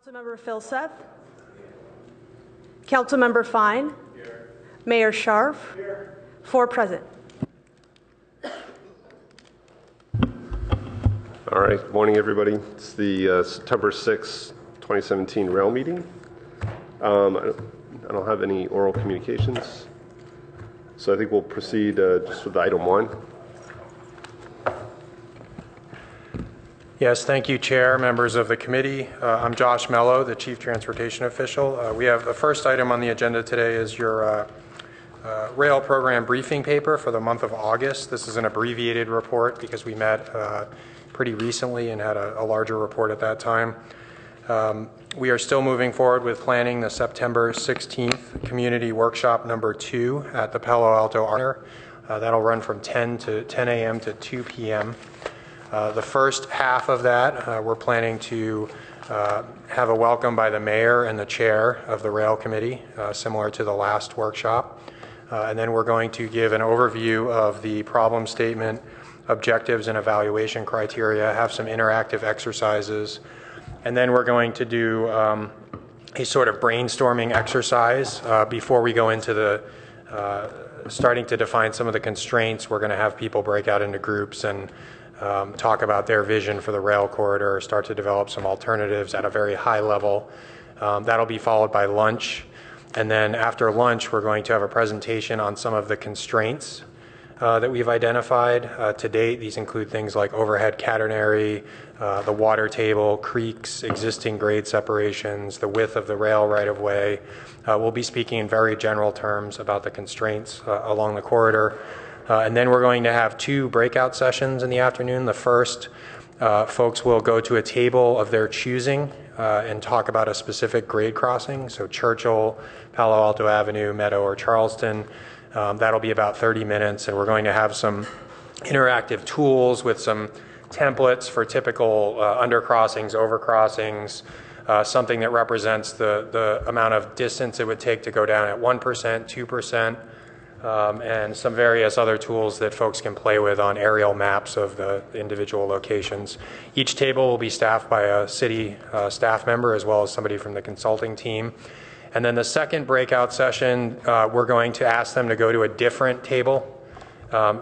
Councilmember Phil Seth. Councilmember Fine. Here. Mayor Scharf. Here. 4 present. All right, good morning, everybody. It's the September 6, 2017 rail meeting. I don't have any oral communications, so I think we'll proceed just with item 1. Yes, thank you, Chair, members of the committee. I'm Josh Mello, the Chief Transportation Official. We have the first item on the agenda today is your rail program briefing paper for the month of August. This is an abbreviated report because we met pretty recently and had a larger report at that time. We are still moving forward with planning the September 16th Community Workshop number 2 at the Palo Alto. That'll run from 10 a.m. to 2 p.m. The first half of that, we're planning to have a welcome by the mayor and the chair of the rail committee, similar to the last workshop. And then we're going to give an overview of the problem statement, objectives and evaluation criteria, have some interactive exercises, and then we're going to do a sort of brainstorming exercise before we go into the starting to define some of the constraints. We're going to have people break out into groups and talk about their vision for the rail corridor, start to develop some alternatives at a very high level. That'll be followed by lunch. And then after lunch, we're going to have a presentation on some of the constraints that we've identified to date. These include things like overhead catenary, the water table, creeks, existing grade separations, the width of the rail right-of-way. We'll be speaking in very general terms about the constraints along the corridor. And then we're going to have 2 breakout sessions in the afternoon. The first, folks will go to a table of their choosing and talk about a specific grade crossing, so Churchill, Palo Alto Avenue, Meadow, or Charleston. That'll be about 30 minutes, and we're going to have some interactive tools with some templates for typical undercrossings, overcrossings, something that represents the amount of distance it would take to go down at 1%, 2%, and some various other tools that folks can play with on aerial maps of the individual locations. Each table will be staffed by a city staff member as well as somebody from the consulting team. And then the second breakout session, we're going to ask them to go to a different table.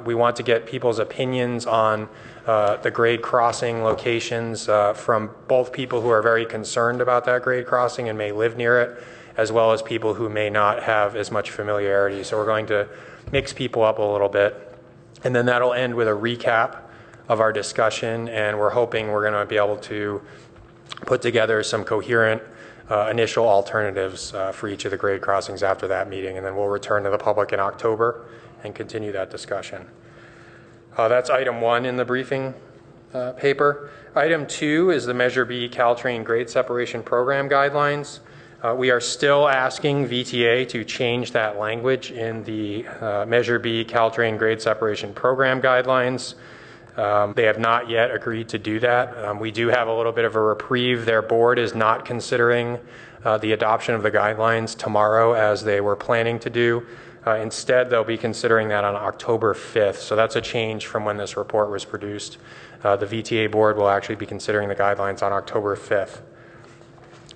We want to get people's opinions on the grade crossing locations from both people who are very concerned about that grade crossing and may live near it, as well as people who may not have as much familiarity. So we're going to mix people up a little bit. And then that'll end with a recap of our discussion, and we're hoping we're going to be able to put together some coherent initial alternatives for each of the grade crossings after that meeting, and then we'll return to the public in October and continue that discussion. That's item 1 in the briefing paper. Item 2 is the Measure B Caltrain Grade Separation Program Guidelines. We are still asking VTA to change that language in the Measure B Caltrain Grade Separation Program Guidelines. They have not yet agreed to do that. We do have a little bit of a reprieve. Their board is not considering the adoption of the guidelines tomorrow as they were planning to do. Instead, they'll be considering that on October 5th. So that's a change from when this report was produced. The VTA board will actually be considering the guidelines on October 5th.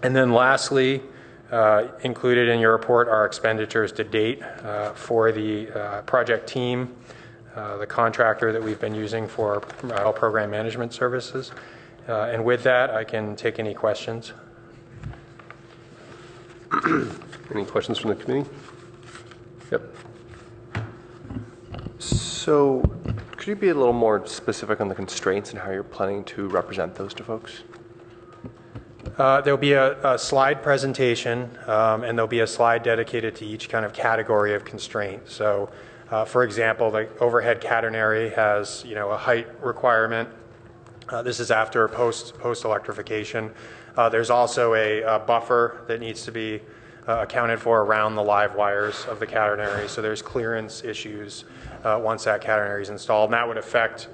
And then lastly, included in your report are expenditures to date for the project team, the contractor that we've been using for program management services. And with that, I can take any questions. Any questions from the committee? Yep. So could you be a little more specific on the constraints and how you're planning to represent those to folks? There'll be a slide presentation, and there'll be a slide dedicated to each kind of category of constraint. So, for example, the overhead catenary has, a height requirement. This is after post electrification. There's also a buffer that needs to be accounted for around the live wires of the catenary. So there's clearance issues once that catenary is installed, and that would affect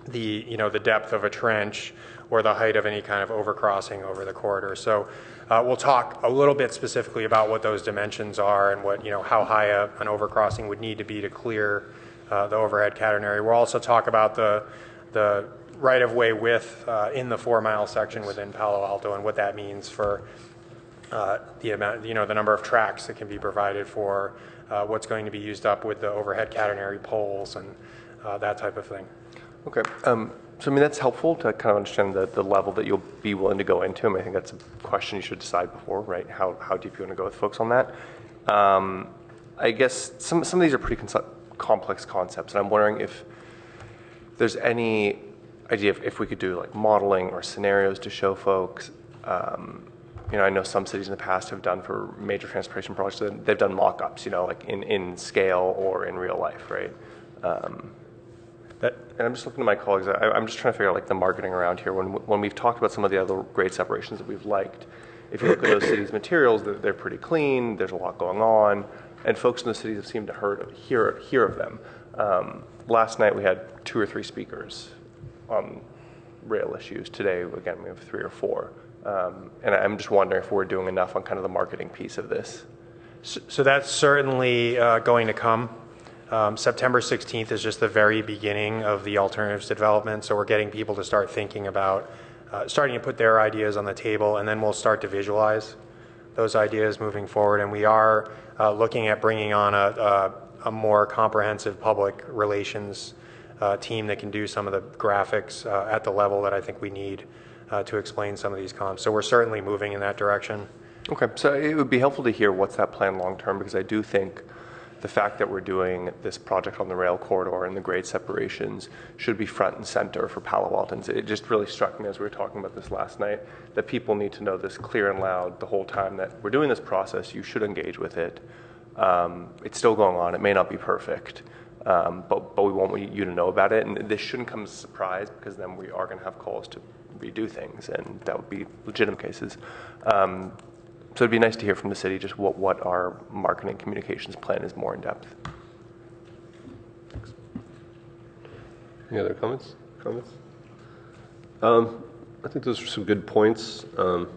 the depth of a trench or the height of any kind of overcrossing over the corridor. So we'll talk a little bit specifically about what those dimensions are and what, how high an overcrossing would need to be to clear the overhead catenary. We'll also talk about the right-of-way width in the 4-mile section within Palo Alto, and what that means for the amount, the number of tracks that can be provided for what's going to be used up with the overhead catenary poles and that type of thing. Okay. So, I mean, that's helpful to kind of understand the level that you'll be willing to go into. I mean, I think that's a question you should decide before, right? How deep you want to go with folks on that. I guess some of these are pretty complex concepts, and I'm wondering if there's any idea if we could do like modeling or scenarios to show folks. I know some cities in the past have done for major transportation projects, they've done mock-ups, like in scale or in real life, right? And I'm just looking at my colleagues. I'm just trying to figure out like the marketing around here. When we've talked about some of the other grade separations that we've liked, if you look at those cities' materials, they're pretty clean. There's a lot going on, and folks in the cities have seemed to hear of them. Last night we had 2 or 3 speakers on rail issues. Today, again, we have 3 or 4. And I'm just wondering if we're doing enough on kind of the marketing piece of this. So that's certainly going to come. September 16th is just the very beginning of the alternatives development, so we're getting people to start thinking about, starting to put their ideas on the table, and then we'll start to visualize those ideas moving forward. And we are looking at bringing on a more comprehensive public relations team that can do some of the graphics at the level that I think we need to explain some of these comps. So we're certainly moving in that direction. Okay, so it would be helpful to hear what's that plan long term, because I do think the fact that we're doing this project on the rail corridor and the grade separations should be front and center for Palo Altans. It just really struck me as we were talking about this last night that people need to know this clear and loud the whole time that we're doing this process. You should engage with it. It's still going on. It may not be perfect, but we want you to know about it. And this shouldn't come as a surprise, because then we are going to have calls to redo things, and that would be legitimate cases. So it'd be nice to hear from the city just what our marketing communications plan is more in depth. Any other comments? I think those are some good points. Again,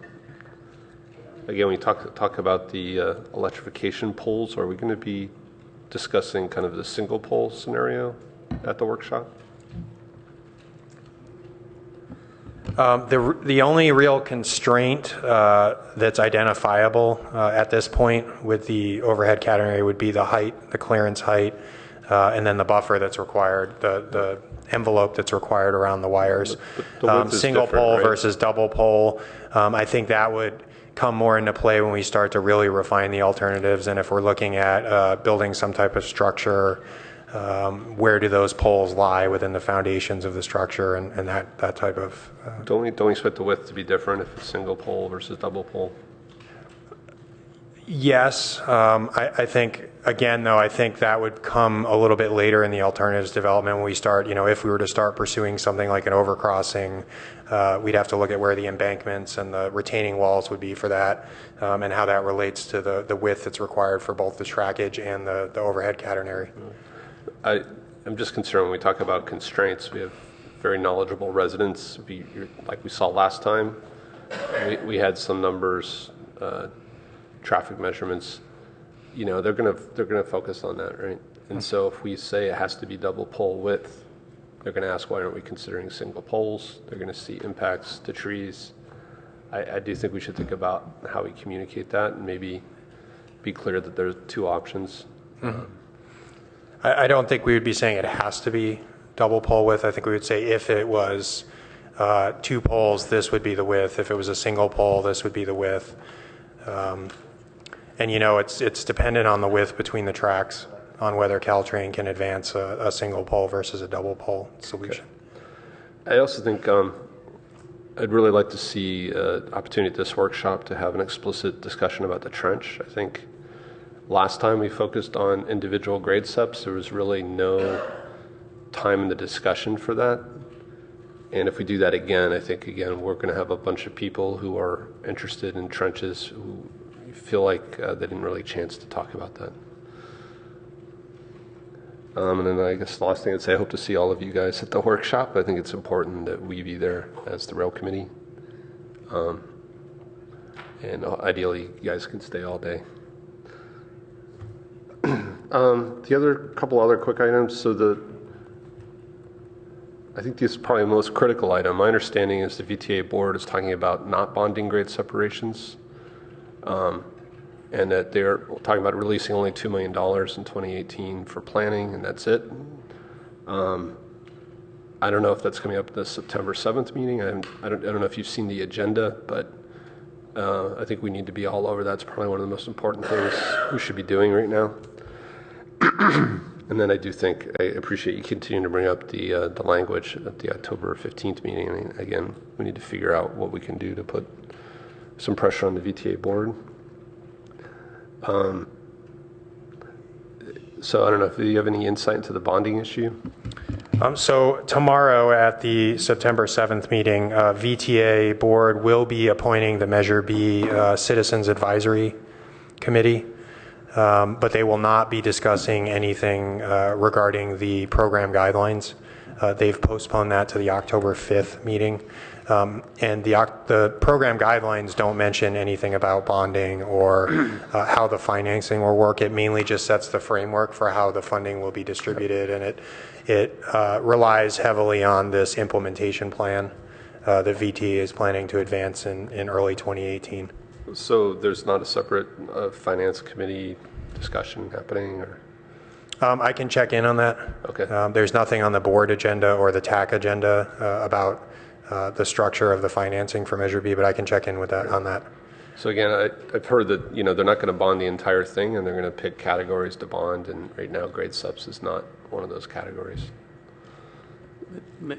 when we talk about the electrification poles, are we going to be discussing kind of the single pole scenario at the workshop? The only real constraint that's identifiable at this point with the overhead catenary would be the height, the clearance height, and then the buffer that's required, the envelope that's required around the wires. The width is single different, pole right? versus double pole. I think that would come more into play when we start to really refine the alternatives, and if we're looking at building some type of structure, where do those poles lie within the foundations of the structure, and that type of... Don't we expect the width to be different if it's single pole versus double pole? Yes. I think, again, though, I think that would come a little bit later in the alternatives development when we start, if we were to start pursuing something like an overcrossing, we'd have to look at where the embankments and the retaining walls would be for that, and how that relates to the width that's required for both the trackage and the overhead catenary. I'm just concerned when we talk about constraints. We have very knowledgeable residents. Like we saw last time, we had some numbers, traffic measurements. They're gonna focus on that, right? And so if we say it has to be double pole width, they're gonna ask, why aren't we considering single poles? They're gonna see impacts to trees. I do think we should think about how we communicate that and maybe be clear that there's 2 options. Mm-hmm. I don't think we would be saying it has to be double pole width. I think we would say if it was 2 poles, this would be the width. If it was a single pole, this would be the width. And it's dependent on the width between the tracks on whether Caltrain can advance a single pole versus a double pole solution. Okay. I also think I'd really like to see an opportunity at this workshop to have an explicit discussion about the trench. I think last time we focused on individual grade steps. There was really no time in the discussion for that. And if we do that again, I think, we're going to have a bunch of people who are interested in trenches who feel like they didn't really get a chance to talk about that. And then I guess the last thing I'd say, I hope to see all of you guys at the workshop. I think it's important that we be there as the rail committee. And ideally, you guys can stay all day. The couple other quick items. So I think this is probably the most critical item. My understanding is the VTA board is talking about not bonding grade separations, and that they're talking about releasing only $2 million in 2018 for planning, and that's it. I don't know if that's coming up at the September 7th meeting. I don't know if you've seen the agenda, but I think we need to be all over that. It's probably one of the most important things we should be doing right now. And then I appreciate you continuing to bring up the language at the October 15th meeting. I mean, again, we need to figure out what we can do to put some pressure on the VTA board. So I don't know if you have any insight into the bonding issue. So tomorrow at the September 7th meeting, VTA board will be appointing the Measure B Citizens Advisory Committee, but they will not be discussing anything regarding the program guidelines. They've postponed that to the October 5th meeting. And the program guidelines don't mention anything about bonding or how the financing will work. It mainly just sets the framework for how the funding will be distributed, and it relies heavily on this implementation plan that VTA is planning to advance in early 2018. So there's not a separate finance committee discussion happening, or? I can check in on that. Okay. There's nothing on the board agenda or the TAC agenda about the structure of the financing for Measure B, but I can check in with that on that. So again, I've heard that they're not going to bond the entire thing, and they're going to pick categories to bond. And right now, grade subs is not one of those categories.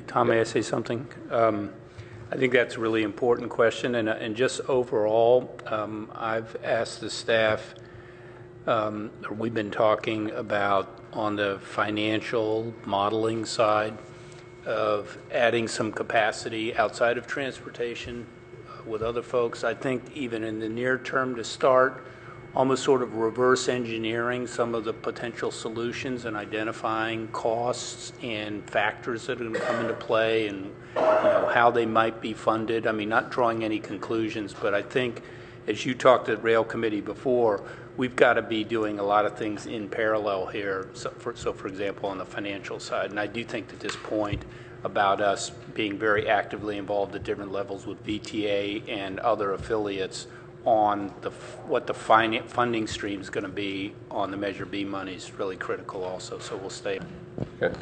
Tom, may I say something? I think that's a really important question, and just overall, I've asked the staff. We've been talking about on the financial modeling side of adding some capacity outside of transportation with other folks. I think even in the near term to start, almost sort of reverse engineering some of the potential solutions and identifying costs and factors that are going to come into play and how they might be funded. I mean, not drawing any conclusions, but I think as you talked at Rail Committee before, we've got to be doing a lot of things in parallel here. So for example, on the financial side, and I do think that this point about us being very actively involved at different levels with VTA and other affiliates on what the funding stream is going to be on the Measure B money is really critical also, so we'll stay. Okay.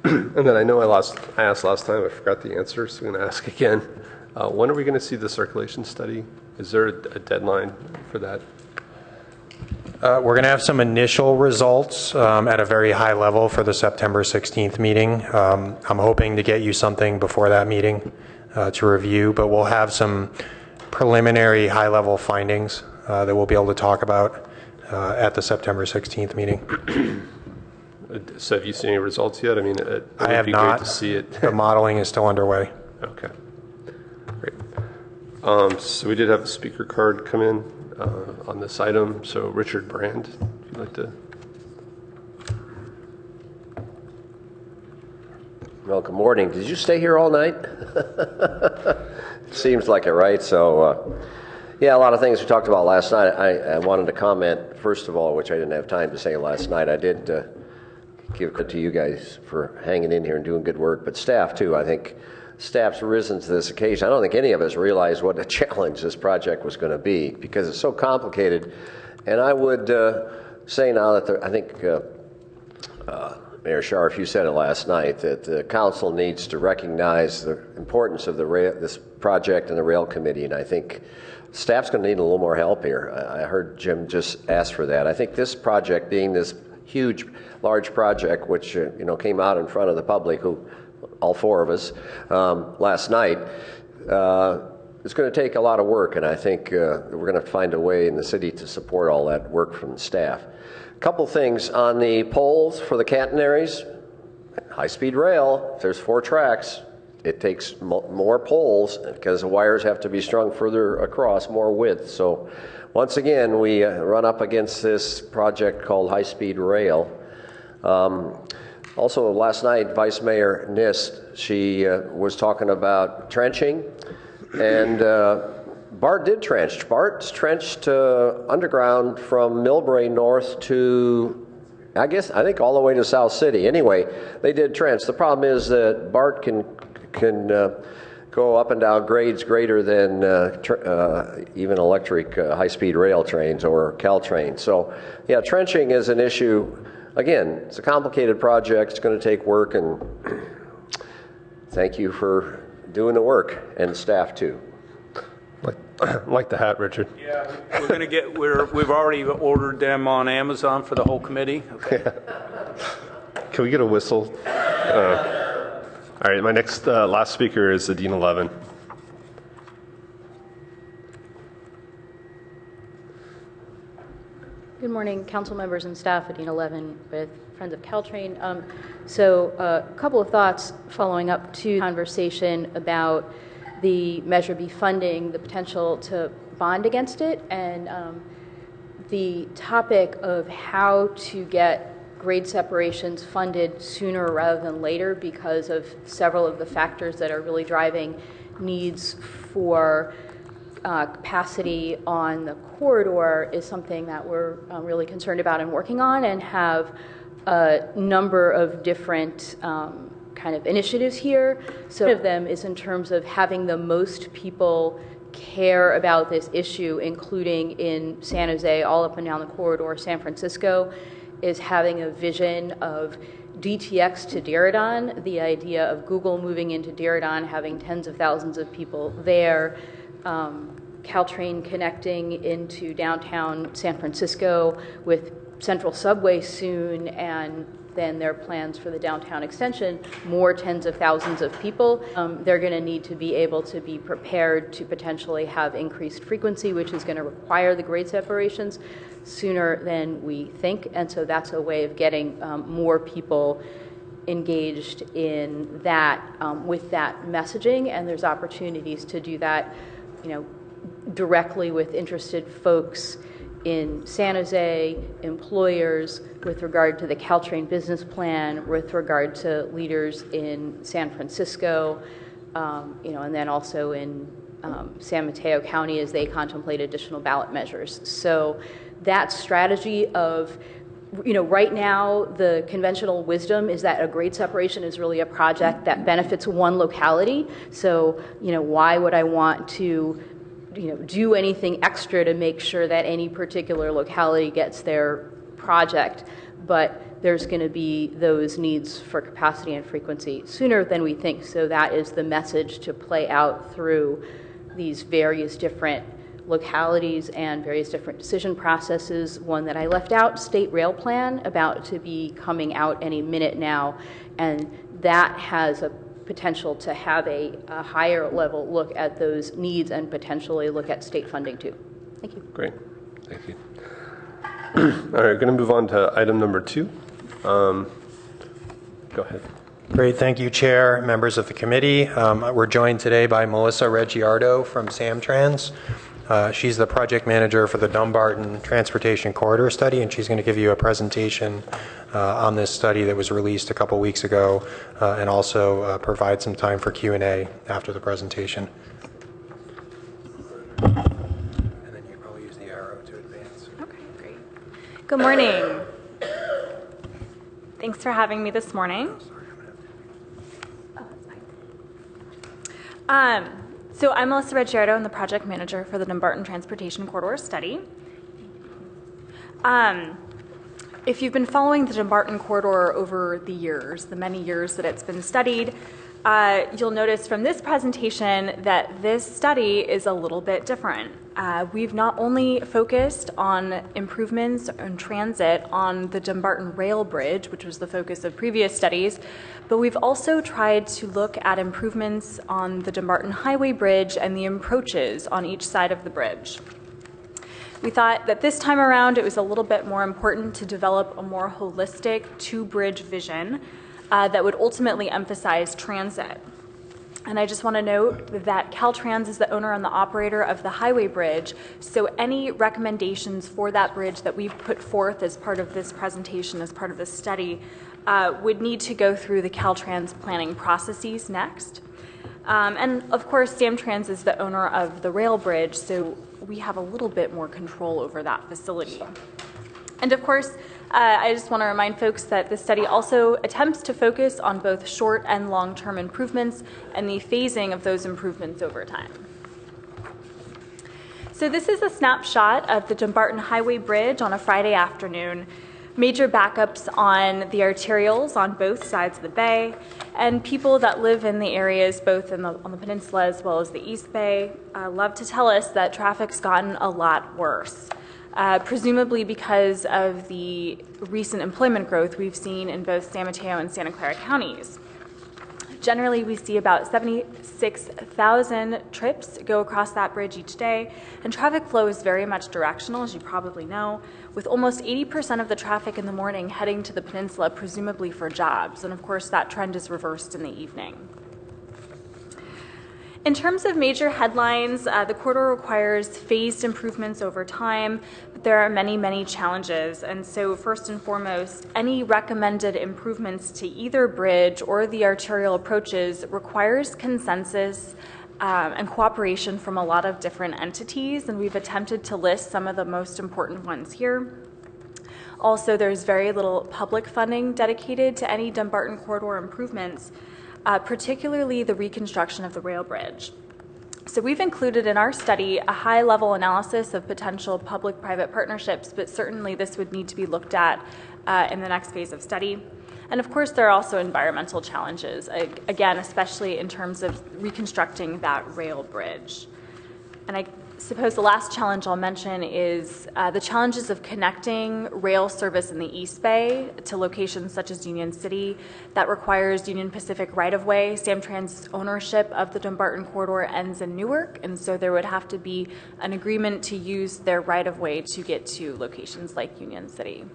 And then I know I asked last time, I forgot the answer, so I'm going to ask again. When are we going to see the circulation study? Is there a deadline for that? We're going to have some initial results at a very high level for the September 16th meeting. I'm hoping to get you something before that meeting to review, but we'll have some preliminary high-level findings that we'll be able to talk about at the September 16th meeting. So have you seen any results yet? I mean, it I would have be not. great to see it. The modeling is still underway. Okay. Great. So we did have a speaker card come in on this item. So Richard Brand, if you'd like to. Well, good morning. Did you stay here all night? Seems like it, right? So, yeah, a lot of things we talked about last night. I wanted to comment, first of all, which I didn't have time to say last night. I did give credit to you guys for hanging in here and doing good work, but staff, too. I think staff's risen to this occasion. I don't think any of us realized what a challenge this project was going to be because it's so complicated. And I would say now that I think Mayor Scharf, you said it last night, that the council needs to recognize the importance of this project and the rail committee, and I think staff's going to need a little more help here. I heard Jim just ask for that. I think this project, being this huge, large project, which came out in front of the public, all four of us, last night, it's going to take a lot of work, and I think we're going to find a way in the city to support all that work from the staff. A couple things on the poles for the catenaries. High-speed rail, if there's 4 tracks, it takes more poles because the wires have to be strung further across, more width. So once again, we run up against this project called high-speed rail. Also, last night, Vice Mayor Nist, she was talking about trenching, and Bart did trench. Bart's trenched underground from Millbrae north to I think all the way to South City. Anyway, they did trench. The problem is that BART can go up and down grades greater than even electric high-speed rail trains or Caltrain. So, yeah, trenching is an issue. Again, it's a complicated project. It's going to take work, and thank you for doing the work, and staff too. Like the hat, Richard. Yeah, we're going to get. We've already ordered them on Amazon for the whole committee. Okay. Can we get a whistle? All right, my next last speaker is Dean 11. Good morning, council members and staff at Dean 11 with Friends of Caltrain. So a couple of thoughts following up to conversation about the Measure B funding, the potential to bond against it, and the topic of how to get grade separations funded sooner rather than later because of several of the factors that are really driving needs for capacity on the corridor is something that we're really concerned about and working on, and have a number of different kind of initiatives here. So one of them is in terms of having the most people care about this issue, including in San Jose, all up and down the corridor, San Francisco, is having a vision of DTX to Diridon, the idea of Google moving into Diridon, having tens of thousands of people there, Caltrain connecting into downtown San Francisco with Central Subway soon, and then their plans for the downtown extension, more tens of thousands of people. They're going to need to be able to be prepared to potentially have increased frequency, which is going to require the grade separations sooner than we think. And so that's a way of getting more people engaged in that with that messaging. And there's opportunities to do that, directly with interested folks in San Jose, employers, with regard to the Caltrain business plan, with regard to leaders in San Francisco, and then also in San Mateo County as they contemplate additional ballot measures. So that strategy of, right now the conventional wisdom is that a grade separation is really a project that benefits one locality. So, why would I want to do anything extra to make sure that any particular locality gets their project? But there's going to be those needs for capacity and frequency sooner than we think. So that is the message to play out through these various different localities and various different decision processes. One that I left out, state rail plan, about to be coming out any minute now. And that has a potential to have a higher level look at those needs and potentially look at state funding too. Thank you. Great, thank you. All right, going to move on to item number 2. Go ahead. Great, thank you, Chair, members of the committee. We're joined today by Melissa Reggiardo from Samtrans. She's the project manager for the Dumbarton Transportation Corridor Study, and she's going to give you a presentation on this study that was released a couple weeks ago, and also provide some time for Q&A after the presentation. And then you probably use the arrow to advance. Okay, great. Good morning. Thanks for having me this morning. So I'm Melissa Reggiardo. I'm the project manager for the Dumbarton Transportation Corridor Study. If you've been following the Dumbarton Corridor over the years, the many years that it's been studied, you'll notice from this presentation that this study is a little bit different. We've not only focused on improvements in transit on the Dumbarton Rail Bridge, which was the focus of previous studies, but we've also tried to look at improvements on the Dumbarton Highway Bridge and the approaches on each side of the bridge. We thought that this time around it was a little bit more important to develop a more holistic two-bridge vision that would ultimately emphasize transit. And I just want to note that Caltrans is the owner and the operator of the highway bridge, so any recommendations for that bridge that we've put forth as part of this presentation, as part of this study, would need to go through the Caltrans planning processes next. And of course, Samtrans is the owner of the rail bridge, so we have a little bit more control over that facility. And of course, I just want to remind folks that this study also attempts to focus on both short and long-term improvements and the phasing of those improvements over time. So this is a snapshot of the Dumbarton Highway Bridge on a Friday afternoon. Major backups on the arterials on both sides of the bay, and people that live in the areas both on the peninsula as well as the East Bay love to tell us that traffic's gotten a lot worse, presumably because of the recent employment growth we've seen in both San Mateo and Santa Clara counties. Generally, we see about 76,000 trips go across that bridge each day, and traffic flow is very much directional, as you probably know, with almost 80% of the traffic in the morning heading to the peninsula, presumably for jobs, and of course that trend is reversed in the evening. In terms of major headlines, the corridor requires phased improvements over time, but there are many, many challenges. And so first and foremost, any recommended improvements to either bridge or the arterial approaches requires consensus and cooperation from a lot of different entities, and we've attempted to list some of the most important ones here. Also, there's very little public funding dedicated to any Dumbarton corridor improvements, particularly the reconstruction of the rail bridge. So we've included in our study a high-level analysis of potential public-private partnerships, but certainly this would need to be looked at in the next phase of study. And of course, there are also environmental challenges, again, especially in terms of reconstructing that rail bridge. And I suppose the last challenge I'll mention is the challenges of connecting rail service in the East Bay to locations such as Union City. That requires Union Pacific right-of-way. Samtrans' ownership of the Dumbarton corridor ends in Newark, and so there would have to be an agreement to use their right-of-way to get to locations like Union City.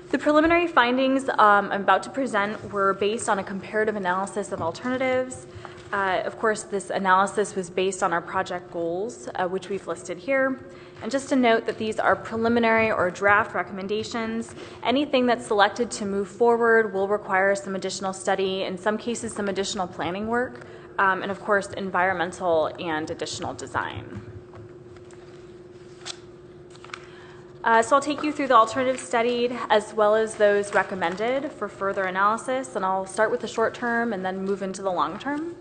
The preliminary findings I'm about to present were based on a comparative analysis of alternatives. Of course, this analysis was based on our project goals, which we've listed here. And just to note that these are preliminary or draft recommendations. Anything that's selected to move forward will require some additional study, in some cases some additional planning work, and of course environmental and additional design. So I'll take you through the alternatives studied as well as those recommended for further analysis, and I'll start with the short term and then move into the long term.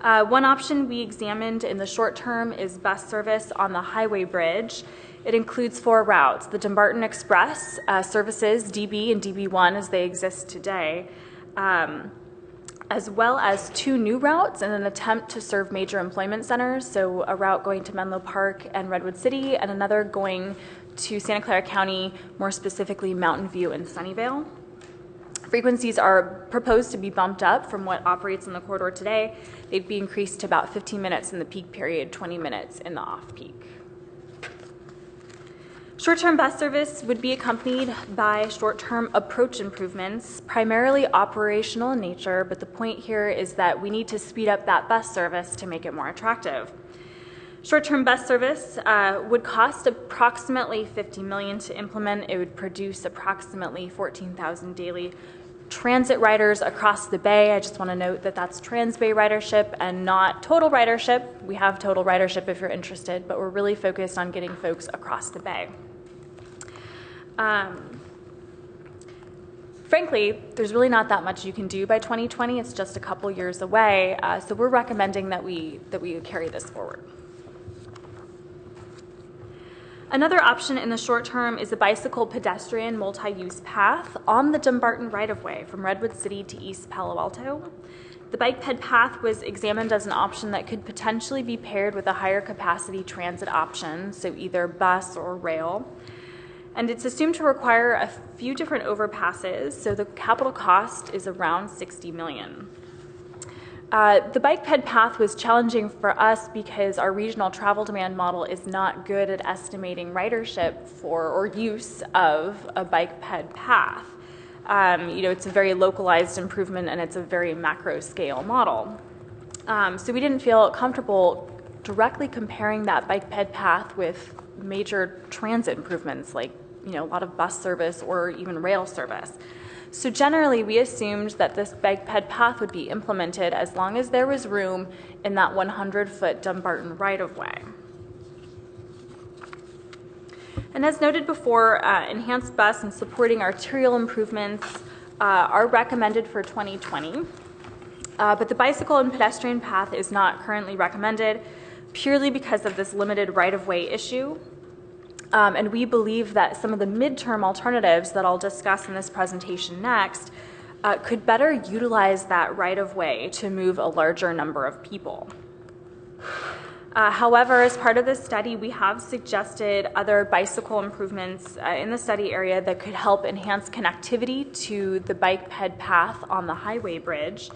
One option we examined in the short term is bus service on the highway bridge. It includes 4 routes: the Dumbarton Express services DB and DB1 as they exist today, as well as 2 new routes in an attempt to serve major employment centers, so a route going to Menlo Park and Redwood City, and another going to Santa Clara County, more specifically Mountain View and Sunnyvale. Frequencies are proposed to be bumped up from what operates in the corridor today. They'd be increased to about 15 minutes in the peak period, 20 minutes in the off-peak. Short-term bus service would be accompanied by short-term approach improvements, primarily operational in nature, but the point here is that we need to speed up that bus service to make it more attractive. Short-term bus service would cost approximately $50 million to implement. It would produce approximately 14,000 daily transit riders across the bay. I just want to note that that's Trans-Bay ridership and not total ridership. We have total ridership if you're interested, but we're really focused on getting folks across the bay. Frankly, there's really not that much you can do by 2020. It's just a couple years away, so we're recommending that we carry this forward. Another option in the short term is a bicycle pedestrian multi-use path on the Dumbarton right-of-way from Redwood City to East Palo Alto. The bike ped path was examined as an option that could potentially be paired with a higher capacity transit option, so either bus or rail. And it's assumed to require a few different overpasses, so the capital cost is around $60 million. The bike ped path was challenging for us because our regional travel demand model is not good at estimating ridership for or use of a bike ped path. It's a very localized improvement and it's a very macro scale model. So we didn't feel comfortable directly comparing that bike ped path with major transit improvements like a lot of bus service or even rail service. So generally, we assumed that this bike ped path would be implemented as long as there was room in that 100-foot Dumbarton right-of-way. And as noted before, enhanced bus and supporting arterial improvements are recommended for 2020, but the bicycle and pedestrian path is not currently recommended purely because of this limited right-of-way issue. And we believe that some of the midterm alternatives that I'll discuss in this presentation next could better utilize that right-of-way to move a larger number of people. However, as part of this study, we have suggested other bicycle improvements in the study area that could help enhance connectivity to the bike ped path on the highway bridge.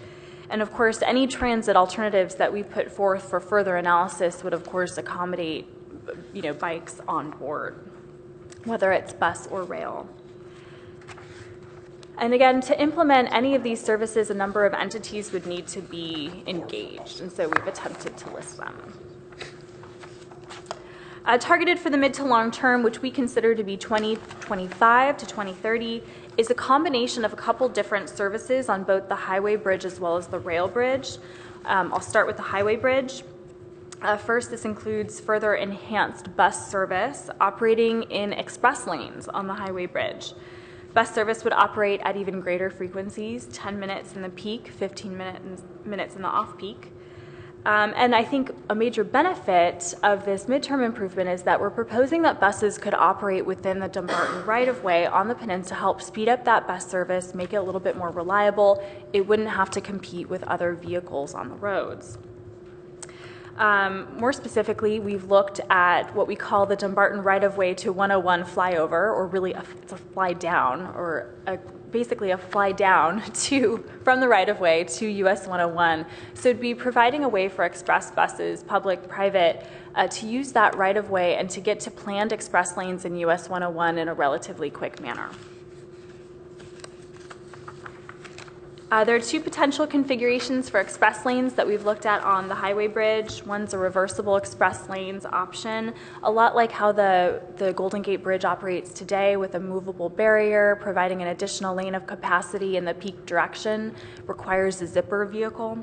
And of course, any transit alternatives that we put forth for further analysis would of course accommodate, bikes on board, whether it's bus or rail. And again, to implement any of these services, a number of entities would need to be engaged, and so we've attempted to list them. Targeted for the mid to long term, which we consider to be 2025 to 2030, is a combination of a couple different services on both the highway bridge as well as the rail bridge. I'll start with the highway bridge. First, this includes further enhanced bus service operating in express lanes on the highway bridge. Bus service would operate at even greater frequencies, 10 minutes in the peak, 15 minutes in the off-peak. And I think a major benefit of this midterm improvement is that we're proposing that buses could operate within the Dumbarton right-of-way on the peninsula to help speed up that bus service, make it a little bit more reliable. It wouldn't have to compete with other vehicles on the roads. More specifically, we've looked at what we call the Dumbarton right-of-way to 101 flyover, or really it's a fly down, or basically a fly down from the right-of-way to US 101. So it'd be providing a way for express buses, public, private, to use that right-of-way and to get to planned express lanes in US 101 in a relatively quick manner. There are two potential configurations for express lanes that we've looked at on the highway bridge. One's a reversible express lanes option, a lot like how the Golden Gate Bridge operates today, with a movable barrier, providing an additional lane of capacity in the peak direction, requires a zipper vehicle.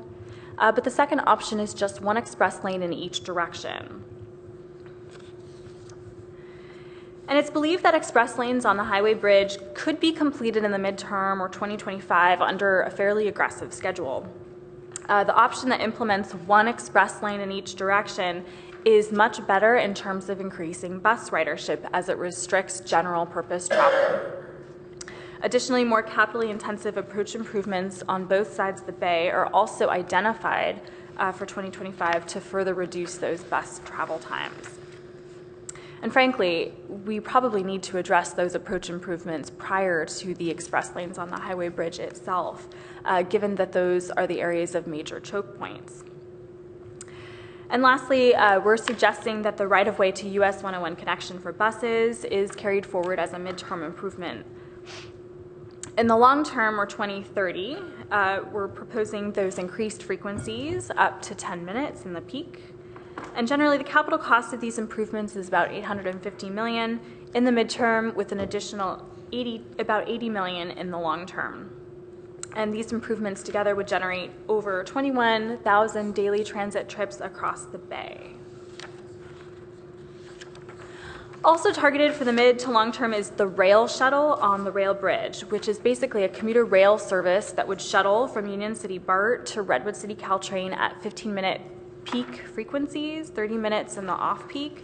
But the second option is just one express lane in each direction. And it's believed that express lanes on the highway bridge could be completed in the midterm or 2025 under a fairly aggressive schedule. The option that implements one express lane in each direction is much better in terms of increasing bus ridership, as it restricts general purpose travel. Additionally, more capitally intensive approach improvements on both sides of the bay are also identified for 2025 to further reduce those bus travel times. And frankly, we probably need to address those approach improvements prior to the express lanes on the highway bridge itself, given that those are the areas of major choke points. And lastly, we're suggesting that the right-of-way to US 101 connection for buses is carried forward as a midterm improvement. In the long term, or 2030, we're proposing those increased frequencies up to 10 minutes in the peak. And generally, the capital cost of these improvements is about $850 million in the midterm, with an additional about $80 million in the long term. And these improvements together would generate over 21,000 daily transit trips across the bay. Also targeted for the mid to long term is the rail shuttle on the rail bridge, which is basically a commuter rail service that would shuttle from Union City BART to Redwood City Caltrain at 15-minute peak frequencies, 30 minutes in the off-peak.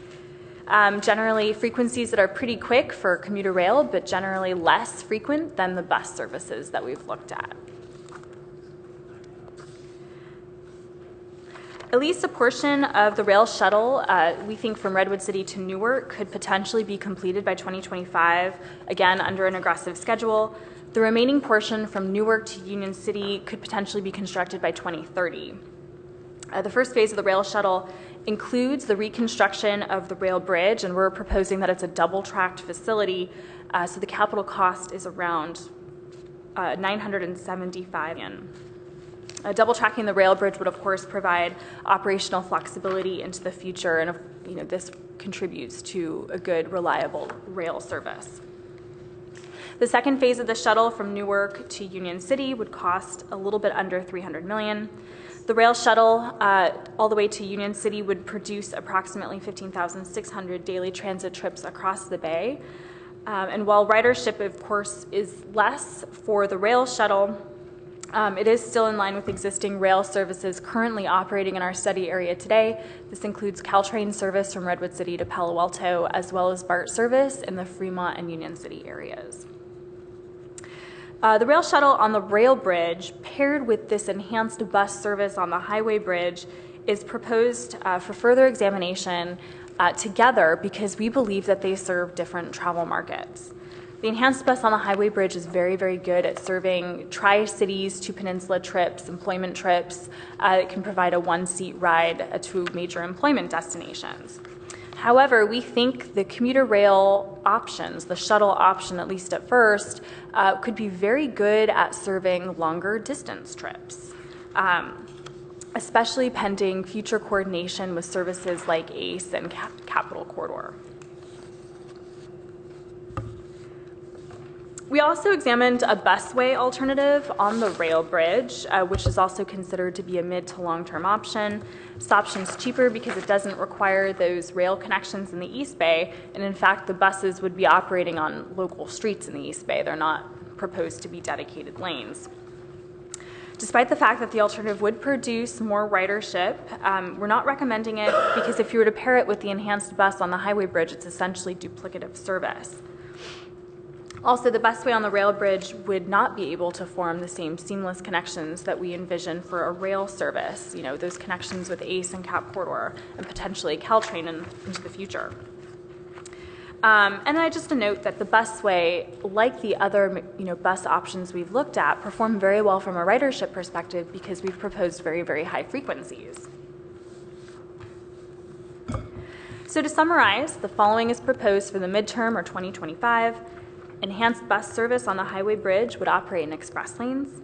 Generally frequencies that are pretty quick for commuter rail, but generally less frequent than the bus services that we've looked at. At least a portion of the rail shuttle, we think from Redwood City to Newark, could potentially be completed by 2025, again under an aggressive schedule. The remaining portion from Newark to Union City could potentially be constructed by 2030. The first phase of the rail shuttle includes the reconstruction of the rail bridge, and we're proposing that it's a double-tracked facility, so the capital cost is around $975 million. Double-tracking the rail bridge would, of course, provide operational flexibility into the future, and this contributes to a good, reliable rail service. The second phase of the shuttle from Newark to Union City would cost a little bit under $300 million. The rail shuttle all the way to Union City would produce approximately 15,600 daily transit trips across the bay. And while ridership, of course, is less for the rail shuttle, it is still in line with existing rail services currently operating in our study area today. This includes Caltrain service from Redwood City to Palo Alto, as well as BART service in the Fremont and Union City areas. The rail shuttle on the rail bridge, paired with this enhanced bus service on the highway bridge, is proposed for further examination together because we believe that they serve different travel markets. The enhanced bus on the highway bridge is very, very good at serving Tri-Cities to Peninsula trips, employment trips. It can provide a one-seat ride to major employment destinations. However, we think the commuter rail options, the shuttle option, at least at first, could be very good at serving longer distance trips, especially pending future coordination with services like ACE and Capital Corridor. We also examined a busway alternative on the rail bridge, which is also considered to be a mid to long-term option. This option is cheaper because it doesn't require those rail connections in the East Bay, and in fact, the buses would be operating on local streets in the East Bay. They're not proposed to be dedicated lanes. Despite the fact that the alternative would produce more ridership, we're not recommending it because if you were to pair it with the enhanced bus on the highway bridge, it's essentially duplicative service. Also, the busway on the rail bridge would not be able to form the same seamless connections that we envision for a rail service, you know, those connections with ACE and Cap Corridor and potentially Caltrain into the future. And then just a note that the busway, like the other bus options we've looked at, perform very well from a ridership perspective because we've proposed very, very high frequencies. So to summarize, the following is proposed for the midterm or 2025. Enhanced bus service on the highway bridge would operate in express lanes.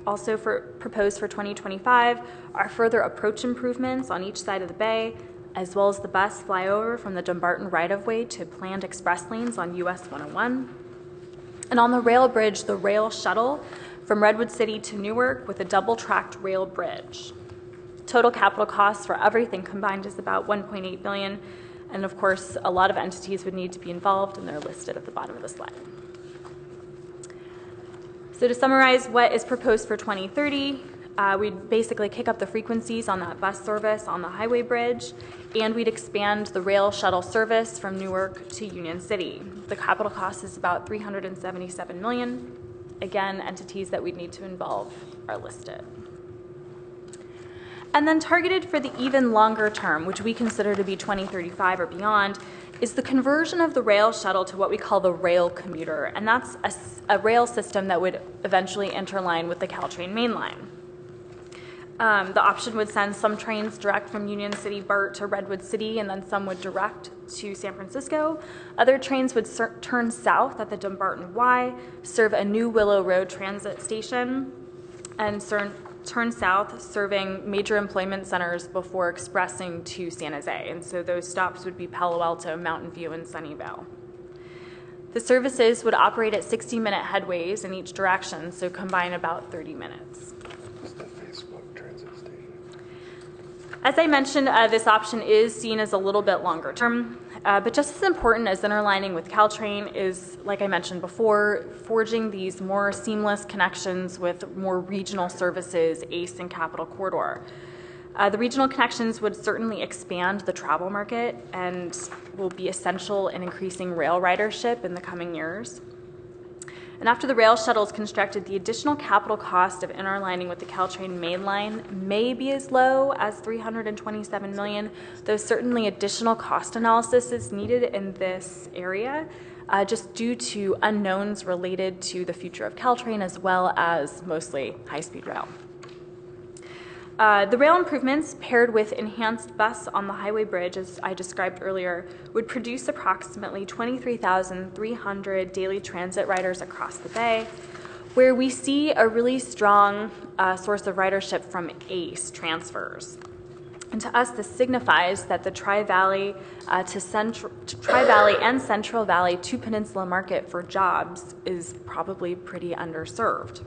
Also proposed for 2025 are further approach improvements on each side of the bay, as well as the bus flyover from the Dumbarton right-of-way to planned express lanes on US 101. And on the rail bridge, the rail shuttle from Redwood City to Newark with a double-tracked rail bridge. Total capital costs for everything combined is about $1.8 billion. And of course, a lot of entities would need to be involved, and they're listed at the bottom of the slide. So to summarize what is proposed for 2030, we'd basically kick up the frequencies on that bus service on the highway bridge, and we'd expand the rail shuttle service from Newark to Union City. The capital cost is about $377 million. Again, entities that we'd need to involve are listed. And then targeted for the even longer term, which we consider to be 2035 or beyond, is the conversion of the rail shuttle to what we call the rail commuter, and that's a rail system that would eventually interline with the Caltrain main line. The option would send some trains direct from Union City BART to Redwood City, and then some would direct to San Francisco. Other trains would turn south at the Dumbarton Y, serve a new Willow Road transit station, and turn south, serving major employment centers before expressing to San Jose. And so those stops would be Palo Alto, Mountain View, and Sunnyvale. The services would operate at 60-minute headways in each direction, so combine about 30 minutes. As I mentioned, this option is seen as a little bit longer term, but just as important as interlining with Caltrain is, like I mentioned before, forging these more seamless connections with more regional services, ACE and Capital Corridor. The regional connections would certainly expand the travel market and will be essential in increasing rail ridership in the coming years. And after the rail shuttle is constructed, the additional capital cost of interlining with the Caltrain main line may be as low as $327 million, though certainly additional cost analysis is needed in this area, just due to unknowns related to the future of Caltrain as well as mostly high-speed rail. The rail improvements paired with enhanced bus on the highway bridge, as I described earlier, would produce approximately 23,300 daily transit riders across the bay, where we see a really strong source of ridership from ACE transfers. And to us, this signifies that the Tri-Valley and Central Valley to Peninsula market for jobs is probably pretty underserved.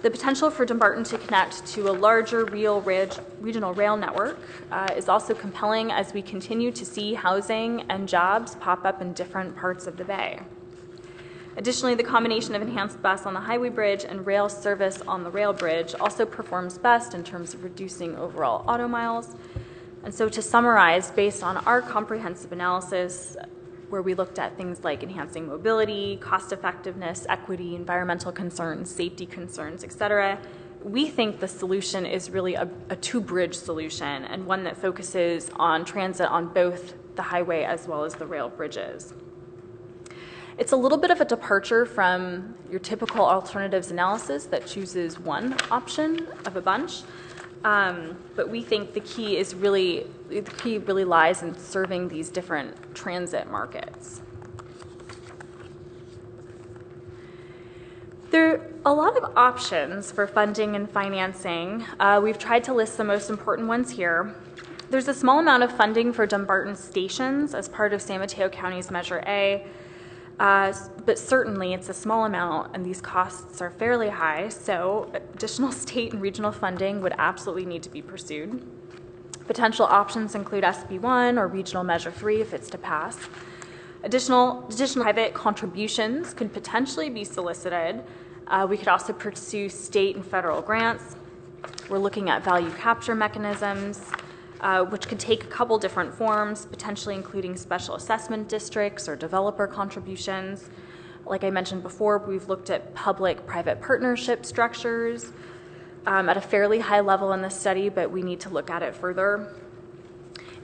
The potential for Dumbarton to connect to a larger regional rail network is also compelling as we continue to see housing and jobs pop up in different parts of the bay. Additionally, the combination of enhanced bus on the highway bridge and rail service on the rail bridge also performs best in terms of reducing overall auto miles. And so to summarize, based on our comprehensive analysis, where we looked at things like enhancing mobility, cost effectiveness, equity, environmental concerns, safety concerns, et cetera, we think the solution is really a two-bridge solution and one that focuses on transit on both the highway as well as the rail bridges. It's a little bit of a departure from your typical alternatives analysis that chooses one option of a bunch, but we think the key really lies in serving these different transit markets. There are a lot of options for funding and financing. We've tried to list the most important ones here. There's a small amount of funding for Dumbarton stations as part of San Mateo County's Measure A. But certainly it's a small amount and these costs are fairly high, so additional state and regional funding would absolutely need to be pursued. Potential options include SB1 or Regional Measure 3 if it's to pass. Additional private contributions could potentially be solicited. We could also pursue state and federal grants. We're looking at value capture mechanisms, which could take a couple different forms, potentially including special assessment districts or developer contributions. Like I mentioned before, we've looked at public-private partnership structures at a fairly high level in this study, but we need to look at it further.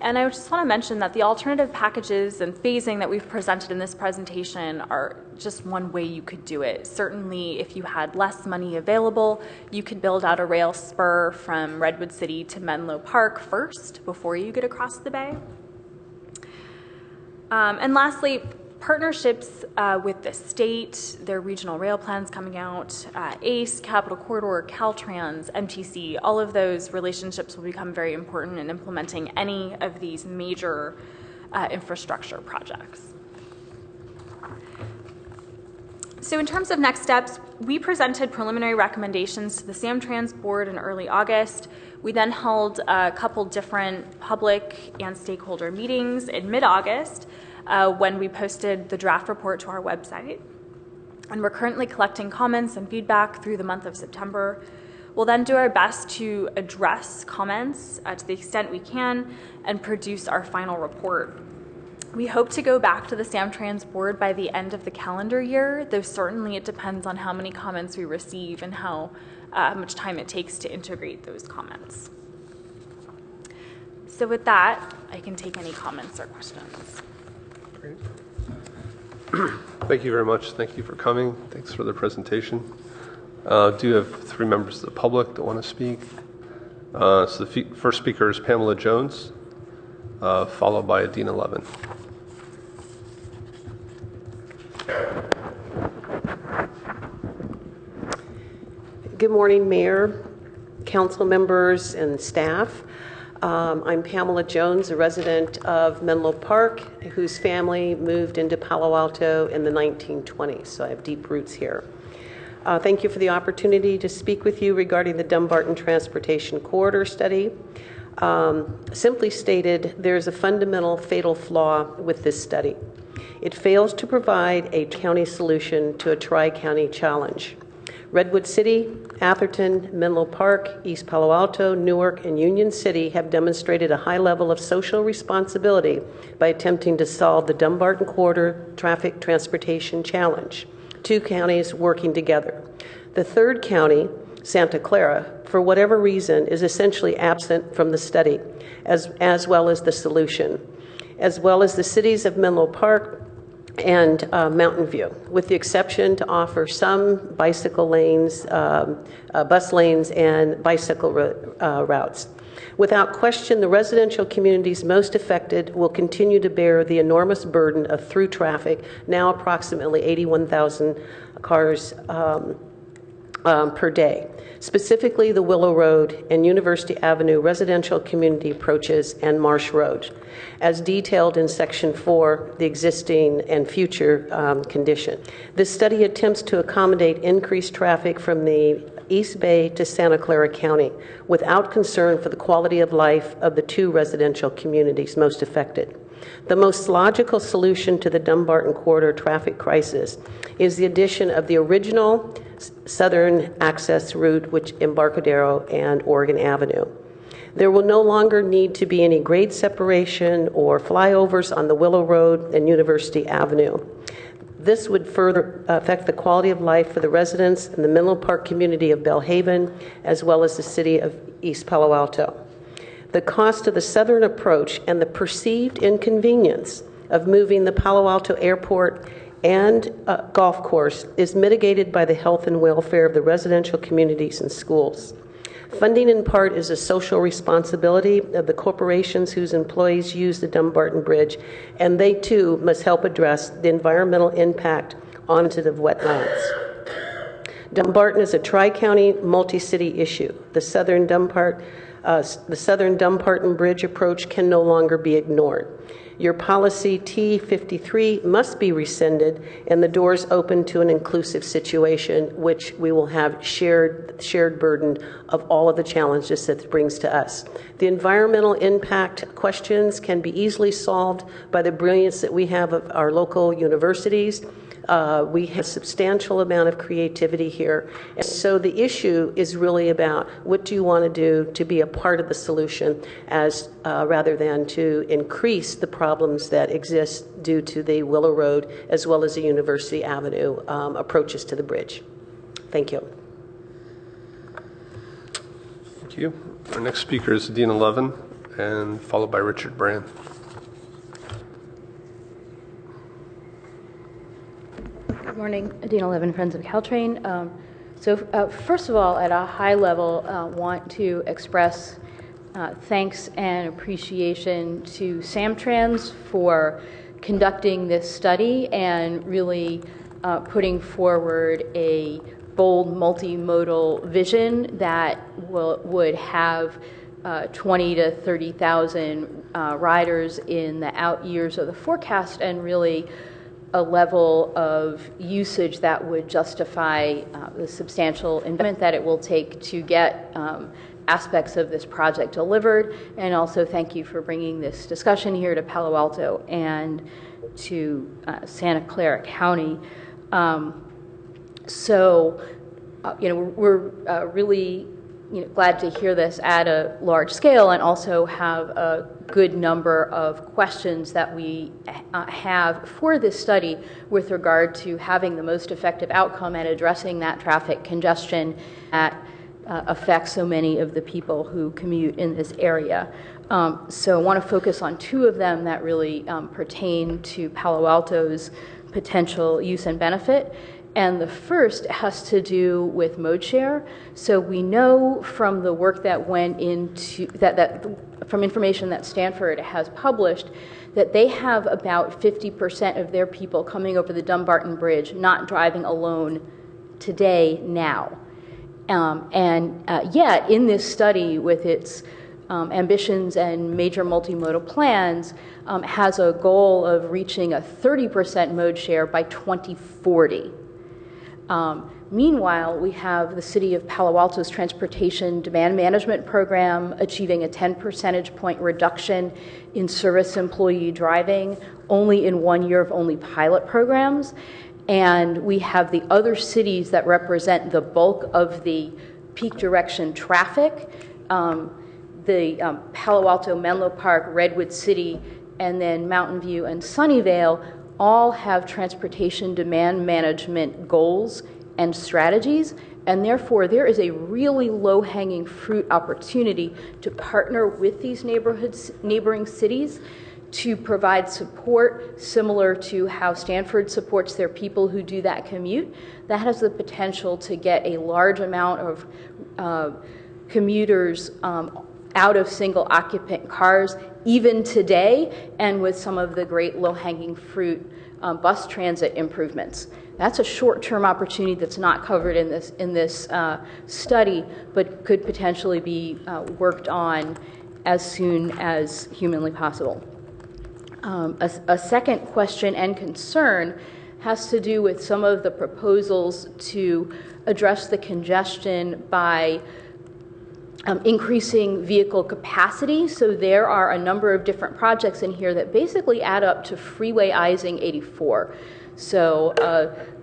And I just want to mention that the alternative packages and phasing that we've presented in this presentation are just one way you could do it. Certainly, if you had less money available, you could build out a rail spur from Redwood City to Menlo Park first before you get across the bay. And lastly, partnerships with the state, their regional rail plans coming out, ACE, Capital Corridor, Caltrans, MTC, all of those relationships will become very important in implementing any of these major infrastructure projects. So in terms of next steps, we presented preliminary recommendations to the SamTrans board in early August. We then held a couple different public and stakeholder meetings in mid-August when we posted the draft report to our website. And we're currently collecting comments and feedback through the month of September. We'll then do our best to address comments to the extent we can and produce our final report. We hope to go back to the SamTrans board by the end of the calendar year, though certainly it depends on how many comments we receive and how much time it takes to integrate those comments. So with that, I can take any comments or questions. Great. Thank you very much. Thank you for coming. Thanks for the presentation. Do you have three members of the public that want to speak? So the first speaker is Pamela Jones, followed by Adina Levin. Good morning, Mayor, council members, and staff. I'm Pamela Jones, a resident of Menlo Park, whose family moved into Palo Alto in the 1920s, so I have deep roots here. Thank you for the opportunity to speak with you regarding the Dumbarton Transportation Corridor Study. Simply stated, there's a fundamental fatal flaw with this study. It fails to provide a county solution to a tri-county challenge. Redwood City, Atherton, Menlo Park, East Palo Alto, Newark, and Union City have demonstrated a high level of social responsibility by attempting to solve the Dumbarton Corridor traffic transportation challenge. Two counties working together. The third county, Santa Clara, for whatever reason, is essentially absent from the study, as well as the solution, as well as the cities of Menlo Park and Mountain View, with the exception to offer some bicycle lanes, bus lanes, and bicycle routes. Without question, the residential communities most affected will continue to bear the enormous burden of through traffic, now approximately 81,000 cars per day, specifically the Willow Road and University Avenue residential community approaches and Marsh Road, as detailed in Section 4, the existing and future condition. This study attempts to accommodate increased traffic from the East Bay to Santa Clara County without concern for the quality of life of the two residential communities most affected. The most logical solution to the Dumbarton Corridor traffic crisis is the addition of the original southern access route, which Embarcadero and Oregon Avenue. There will no longer need to be any grade separation or flyovers on the Willow Road and University Avenue. This would further affect the quality of life for the residents in the Menlo Park community of Bellhaven, as well as the city of East Palo Alto. The cost of the southern approach and the perceived inconvenience of moving the Palo Alto Airport and golf course is mitigated by the health and welfare of the residential communities and schools. Funding in part is a social responsibility of the corporations whose employees use the Dumbarton Bridge, and they too must help address the environmental impact onto the wetlands. Dumbarton is a tri-county, multi-city issue. The southern Dumbarton Bridge approach can no longer be ignored. Your policy T53 must be rescinded and the doors open to an inclusive situation, which we will have shared burden of all of the challenges that it brings to us. The environmental impact questions can be easily solved by the brilliance that we have of our local universities. We have a substantial amount of creativity here. And so the issue is really about what do you want to do to be a part of the solution rather than to increase the problems that exist due to the Willow Road as well as the University Avenue approaches to the bridge. Thank you. Thank you. Our next speaker is Dean 11, and followed by Richard Brand. Good morning, Dean 11, Friends of Caltrain. First of all, at a high level, want to express thanks and appreciation to Samtrans for conducting this study and really putting forward a bold multimodal vision that would have 20 to 30,000 riders in the out years of the forecast, and really a level of usage that would justify the substantial investment that it will take to get aspects of this project delivered. And also thank you for bringing this discussion here to Palo Alto and to Santa Clara County. We're really glad to hear this at a large scale, and also have a good number of questions that we have for this study with regard to having the most effective outcome at addressing that traffic congestion that affects so many of the people who commute in this area. So I want to focus on two of them that really pertain to Palo Alto's potential use and benefit. And the first has to do with mode share. So we know from the work that went into from information that Stanford has published, that they have about 50% of their people coming over the Dumbarton Bridge not driving alone today now. Yet in this study, with its ambitions and major multimodal plans, has a goal of reaching a 30% mode share by 2040. Meanwhile, we have the City of Palo Alto's Transportation Demand Management Program achieving a 10 percentage point reduction in service employee driving only in 1 year of only pilot programs. And we have the other cities that represent the bulk of the peak direction traffic, the Palo Alto, Menlo Park, Redwood City, and then Mountain View and Sunnyvale all have transportation demand management goals and strategies, and therefore there is a really low-hanging fruit opportunity to partner with these neighboring cities to provide support similar to how Stanford supports their people who do that commute. That has the potential to get a large amount of commuters out of single occupant cars even today, and with some of the great low-hanging fruit bus transit improvements. That's a short-term opportunity that's not covered in this study, but could potentially be worked on as soon as humanly possible. A second question and concern has to do with some of the proposals to address the congestion by increasing vehicle capacity. So there are a number of different projects in here that basically add up to freeway-izing 84. So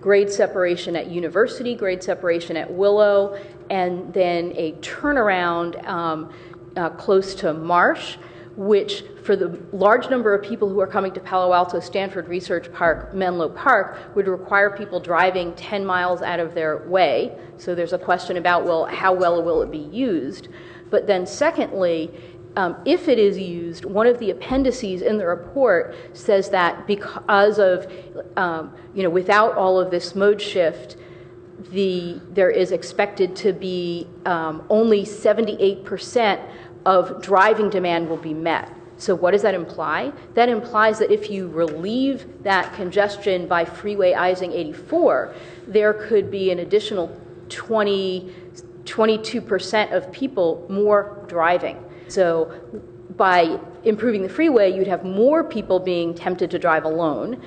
grade separation at University, grade separation at Willow, and then a turnaround close to Marsh, which for the large number of people who are coming to Palo Alto, Stanford Research Park, Menlo Park, would require people driving 10 miles out of their way. So there's a question about, well, how well will it be used? But then secondly, if it is used, one of the appendices in the report says that because of, without all of this mode shift, there is expected to be only 78% of driving demand will be met. So what does that imply? That implies that if you relieve that congestion by freeway-izing 84, there could be an additional 22% of people more driving. So by improving the freeway, you'd have more people being tempted to drive alone,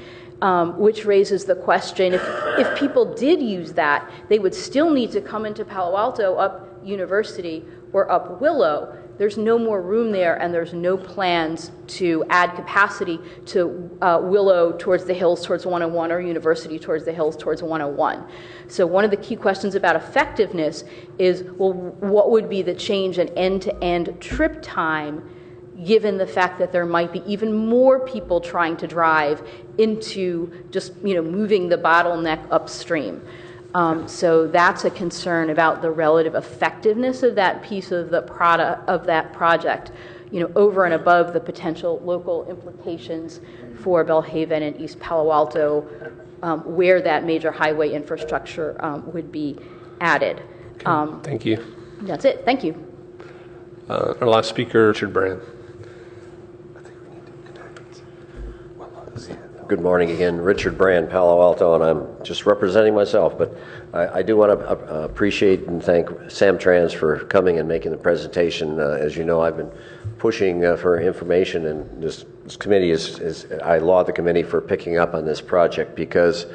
which raises the question, if people did use that, they would still need to come into Palo Alto up University or up Willow. There's no more room there, and there's no plans to add capacity to Willow towards the hills towards 101 or University towards the hills towards 101. So one of the key questions about effectiveness is, well, what would be the change in end-to-end trip time given the fact that there might be even more people trying to drive into just moving the bottleneck upstream. So that's a concern about the relative effectiveness of that piece of the that project, over and above the potential local implications for Belhaven and East Palo Alto, where that major highway infrastructure would be added. Thank you. That's it. Thank you. Our last speaker, Richard Brand. Good morning again. Richard Brand, Palo Alto, and I'm just representing myself, but I do want to appreciate and thank Samtrans for coming and making the presentation. As you know, I've been pushing for information, and this committee I laud the committee for picking up on this project, because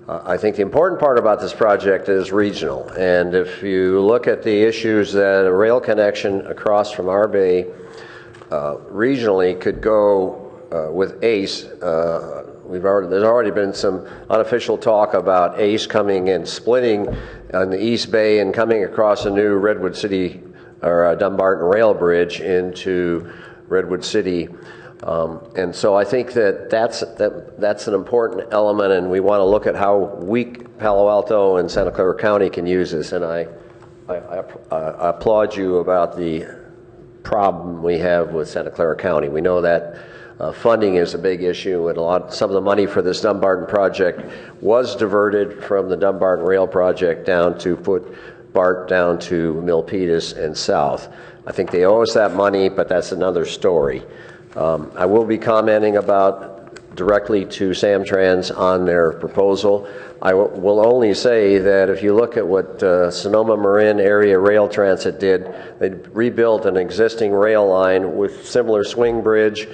I think the important part about this project is regional. And if you look at the issues that a rail connection across from our bay regionally could go with ACE, there's already been some unofficial talk about ACE coming and splitting on the East Bay and coming across a new Redwood City or Dumbarton Rail Bridge into Redwood City. And so I think that's an important element, and we want to look at how weak Palo Alto and Santa Clara County can use this. And I applaud you about the problem we have with Santa Clara County. We know that funding is a big issue, and some of the money for this Dumbarton project was diverted from the Dumbarton Rail project down to put BART down to Milpitas and south. I think they owe us that money, but that's another story. I will be commenting directly to Samtrans on their proposal. I will only say that if you look at what Sonoma Marin Area Rail Transit did, they rebuilt an existing rail line with similar swing bridge,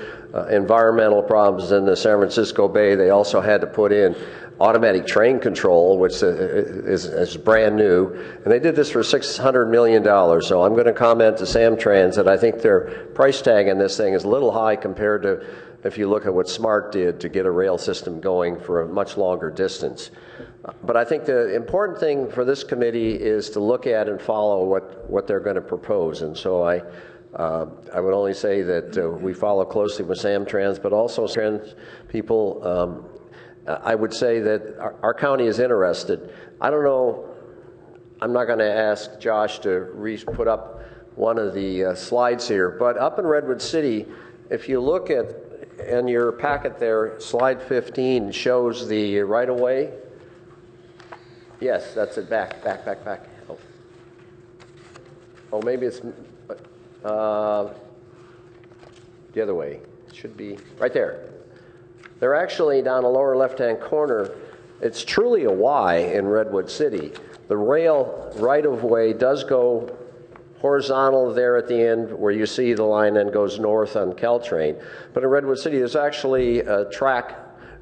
environmental problems in the San Francisco Bay. They also had to put in automatic train control, which is brand new, and they did this for $600 million. So I'm going to comment to Samtrans that I think their price tag on this thing is a little high compared to if you look at what SMART did to get a rail system going for a much longer distance. But I think the important thing for this committee is to look at and follow what they're going to propose. And so I would only say that we follow closely with Samtrans, but also trans people. I would say that our county is interested. I don't know, I'm not going to ask Josh to put up one of the slides here, but up in Redwood City, if you look at in your packet there, slide 15 shows the right-of-way. Yes, that's it. Back. Oh, maybe it's the other way. It should be right there. They're actually down the lower left-hand corner. It's truly a Y in Redwood City. The rail right-of-way does go horizontal there at the end where you see the line then goes north on Caltrain. But in Redwood City, there's actually a track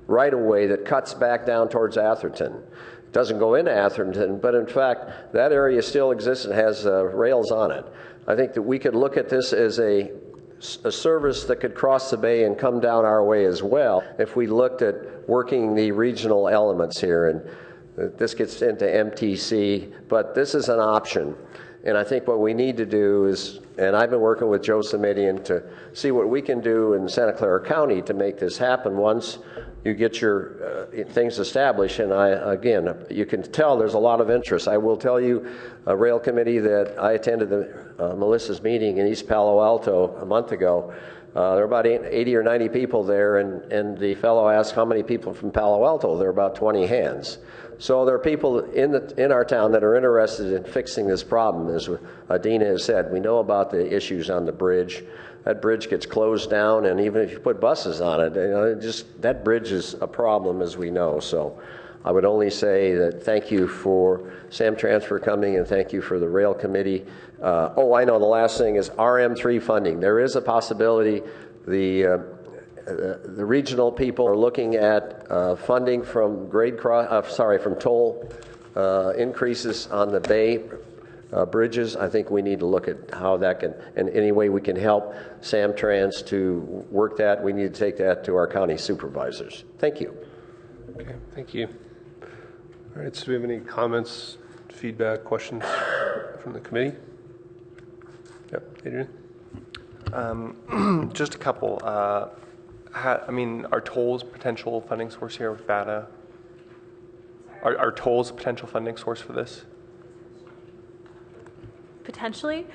right-of-way that cuts back down towards Atherton. It doesn't go into Atherton, but in fact, that area still exists and has rails on it. I think that we could look at this as a service that could cross the bay and come down our way as well if we looked at working the regional elements here. And this gets into MTC, but this is an option. And I think what we need to do is, and I've been working with Joe Simitian to see what we can do in Santa Clara County to make this happen once you get your things established. And again, you can tell there's a lot of interest. I will tell you, a rail committee that I attended Melissa's meeting in East Palo Alto a month ago. There were about 80 or 90 people there, and the fellow asked how many people from Palo Alto. There were about 20 hands. So there are people in our town that are interested in fixing this problem. As Adina has said, we know about the issues on the bridge. That bridge gets closed down, and even if you put buses on it, that bridge is a problem, as we know. So I would only say that thank you for Samtrans for coming, and thank you for the rail committee. I know the last thing is RM3 funding. There is a possibility the regional people are looking at funding from from toll increases on the bay bridges. I think we need to look at how that can, and any way we can help Samtrans to work that. We need to take that to our county supervisors. Thank you. Okay, thank you. All right, so do we have any comments, feedback, questions from the committee? Yep, Adrian? Just a couple. Are tolls potential funding source here with BATA? Are tolls a potential funding source for this? Potentially.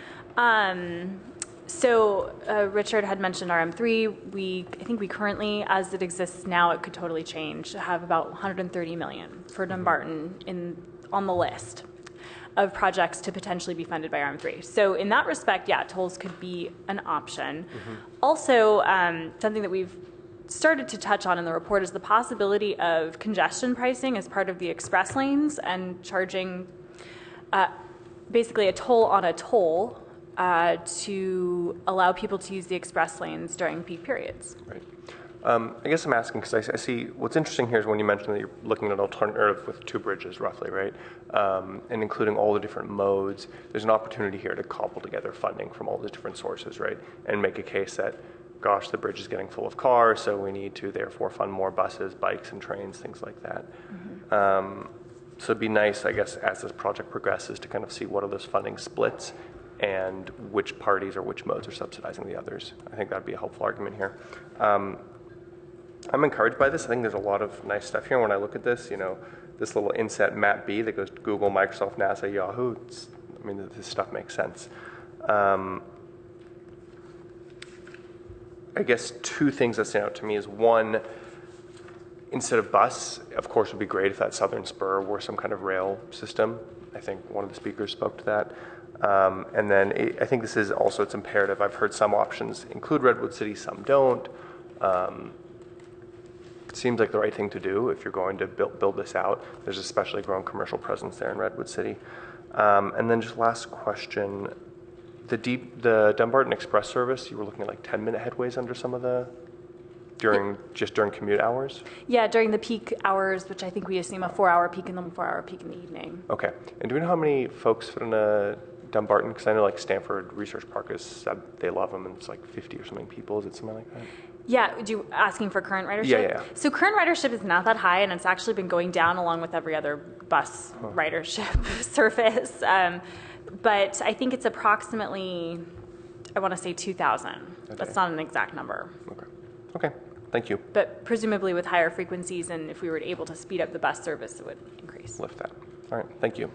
Richard had mentioned RM3. I think we currently, as it exists now, it could totally change, have about 130 million for Dumbarton on the list of projects to potentially be funded by RM3. So in that respect, yeah, tolls could be an option. Also, something that we've started to touch on in the report is the possibility of congestion pricing as part of the express lanes and charging basically a toll on a toll to allow people to use the express lanes during peak periods. Right. I guess I'm asking because I see what's interesting here is when you mentioned that you're looking at an alternative with two bridges roughly, right? And including all the different modes, there's an opportunity here to cobble together funding from all the different sources, right? And make a case that, gosh, the bridge is getting full of cars, so we need to therefore fund more buses, bikes, and trains, things like that. So it'd be nice, I guess, as this project progresses to kind of see what are those funding splits and which parties or which modes are subsidizing the others. I think that'd be a helpful argument here. I'm encouraged by this. I think there's a lot of nice stuff here. When I look at this, this little inset map B that goes to Google, Microsoft, NASA, Yahoo, this stuff makes sense. I guess two things that stand out to me is one, instead of bus, of course, it would be great if that southern spur were some kind of rail system. I think one of the speakers spoke to that. And then I think this is also, it's imperative. I've heard some options include Redwood City, some don't. It seems like the right thing to do if you're going to build this out. There's especially growing commercial presence there in Redwood City. And then just last question, the Dumbarton Express service, you were looking at like 10-minute headways under some of the, during commute hours? Yeah, during the peak hours, which I think we assume a 4-hour peak and then a 4-hour peak in the evening. Okay. And do we know how many folks fit in a Dumbarton? Because I know like Stanford Research Park has said they love them and it's like 50 or something people. Is it something like that? Yeah, asking for current ridership? Yeah. So current ridership is not that high, and it's actually been going down along with every other bus ridership service. But I think it's approximately, I want to say 2,000. Okay. That's not an exact number. Okay, thank you. But presumably with higher frequencies, and if we were able to speed up the bus service, it would increase. Lift that. All right, thank you.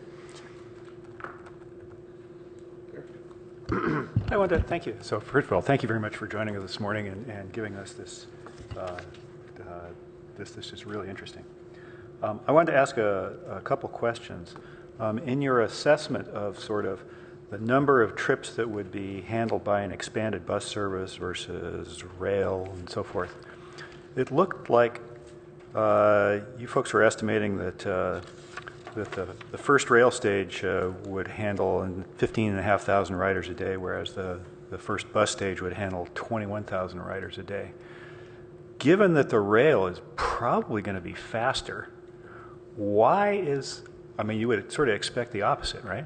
I want to thank you. So first of all, thank you very much for joining us this morning and giving us this. This is really interesting. I wanted to ask a couple questions. In your assessment of sort of the number of trips that would be handled by an expanded bus service versus rail and so forth, it looked like you folks were estimating that the first rail stage would handle 15,500 riders a day, whereas the first bus stage would handle 21,000 riders a day. given that the rail is probably going to be faster, you would sort of expect the opposite, right?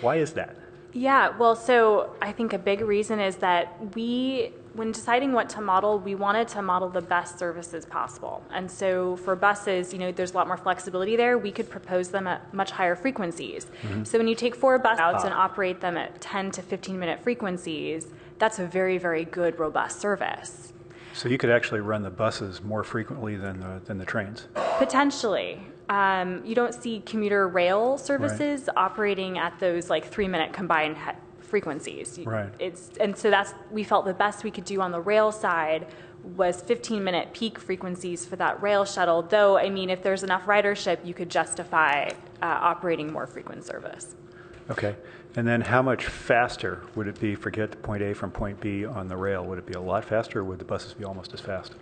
Why is that? Yeah, well, so I think a big reason is that when deciding what to model, we wanted to model the best services possible. And so for buses, there's a lot more flexibility there. We could propose them at much higher frequencies. Mm-hmm. So when you take 4 bus routes and operate them at 10 to 15-minute frequencies, that's a very, very good, robust service. So you could actually run the buses more frequently than the trains? Potentially. You don't see commuter rail services operating at those 3-minute combined frequencies. Right. And so we felt the best we could do on the rail side was 15-minute peak frequencies for that rail shuttle, though, if there's enough ridership, you could justify operating more frequent service. Okay. And then how much faster would it be for get to point A from point B on the rail? Would it be a lot faster, or would the buses be almost as fast?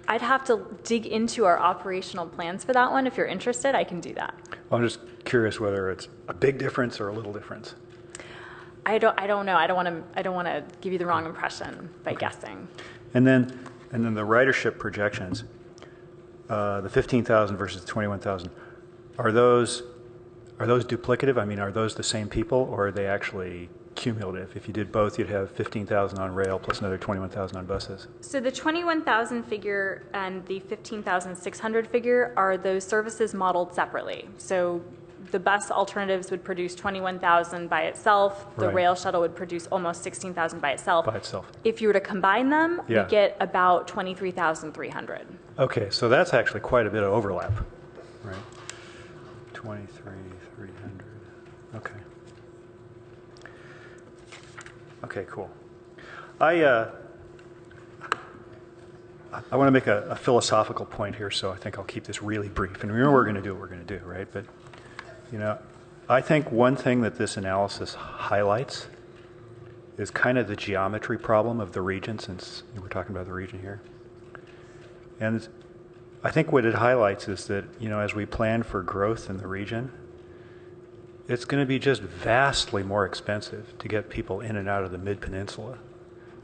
I'd have to dig into our operational plans for that one. If you're interested, I can do that. Well, I'm just curious whether it's a big difference or a little difference. I don't know. I don't want to give you the wrong impression by guessing. And then the ridership projections, the 15,000 versus the 21,000, are those duplicative? Are those the same people, or are they actually cumulative? If you did both, you'd have 15,000 on rail plus another 21,000 on buses. So the 21,000 figure and the 15,600 figure are those services modeled separately. So the bus alternatives would produce 21,000 by itself. The rail shuttle would produce almost 16,000 by itself. If you were to combine them, you get about 23,300. Okay, so that's actually quite a bit of overlap, right? 23,300. Okay. Okay, cool. I want to make a philosophical point here, so I think I'll keep this really brief. And remember, we're going to do what we're going to do, right? But I think one thing that this analysis highlights is kind of the geometry problem of the region, since we're talking about the region here. And I think what it highlights is that, as we plan for growth in the region, it's going to be just vastly more expensive to get people in and out of the Mid-Peninsula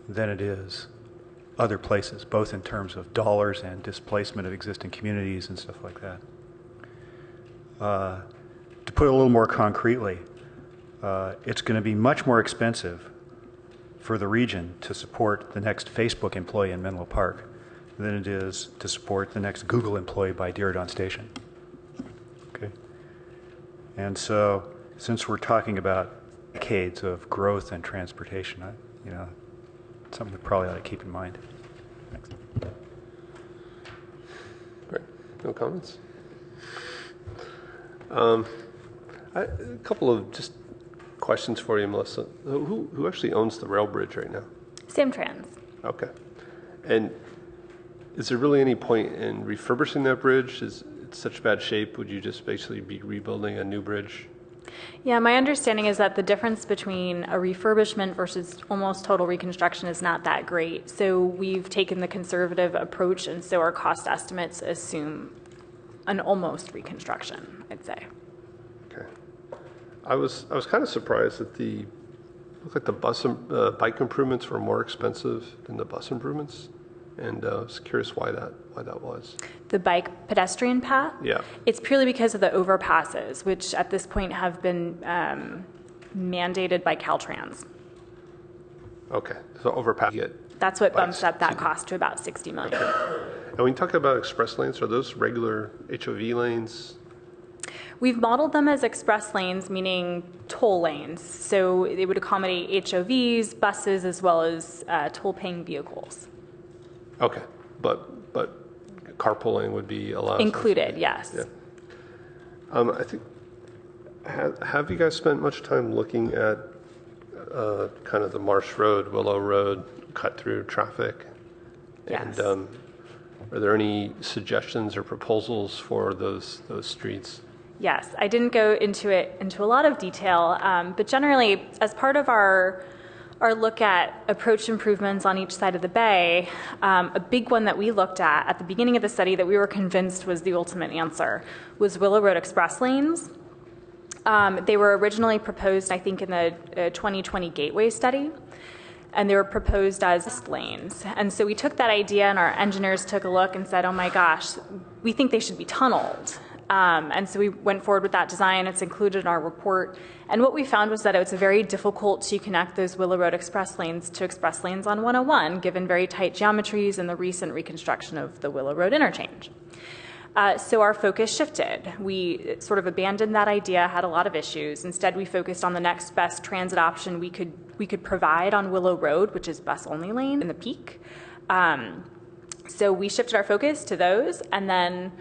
than it is other places, both in terms of dollars and displacement of existing communities and stuff like that. To put it a little more concretely, it's going to be much more expensive for the region to support the next Facebook employee in Menlo Park than it is to support the next Google employee by Diridon Station. Okay. And so, since we're talking about decades of growth and transportation, something we probably ought to keep in mind. Thanks. Great. No comments? A couple of just questions for you, Melissa. Who actually owns the rail bridge right now? Samtrans. Okay. And is there really any point in refurbishing that bridge? Is it such bad shape? Would you just basically be rebuilding a new bridge? Yeah, my understanding is that the difference between a refurbishment versus almost total reconstruction is not that great. So we've taken the conservative approach, and so our cost estimates assume an almost reconstruction, I'd say. Okay. I was kind of surprised that looked like the bike improvements were more expensive than the bus improvements, and I was curious why that was. The bike pedestrian path? Yeah. It's purely because of the overpasses, which at this point have been mandated by Caltrans. Okay, so overpass. That's what bumps up that cost to about $60 million. Okay. And when you talk about express lanes, are those regular HOV lanes? We've modeled them as express lanes, meaning toll lanes. So they would accommodate HOVs, buses, as well as toll-paying vehicles. Okay, but carpooling would be allowed? Included, yes. Yeah. I think, have you guys spent much time looking at kind of the Marsh Road, Willow Road cut-through traffic? Yes. And are there any suggestions or proposals for those streets? Yes, I didn't go into a lot of detail, but generally, as part of our look at approach improvements on each side of the bay, a big one that we looked at the beginning of the study that we were convinced was the ultimate answer was Willow Road Express lanes. They were originally proposed, I think, in the 2020 Gateway study. and they were proposed as lanes. And so we took that idea, and our engineers took a look and said, oh my gosh, we think they should be tunneled. And so we went forward with that design. It's included in our report. And what we found was that it was very difficult to connect those Willow Road express lanes to express lanes on 101, given very tight geometries and the recent reconstruction of the Willow Road interchange. So our focus shifted. We sort of abandoned that idea, had a lot of issues. Instead, we focused on the next best transit option we could provide on Willow Road, which is bus-only lane in the peak. So we shifted our focus to those, and then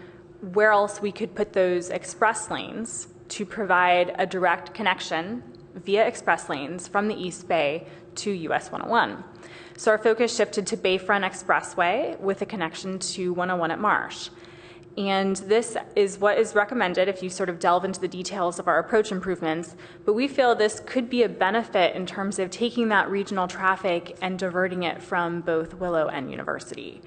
where else we could put those express lanes to provide a direct connection via express lanes from the East Bay to US 101. So our focus shifted to Bayfront Expressway with a connection to 101 at Marsh. And this is what is recommended if you sort of delve into the details of our approach improvements. But we feel this could be a benefit in terms of taking that regional traffic and diverting it from both Willow and University.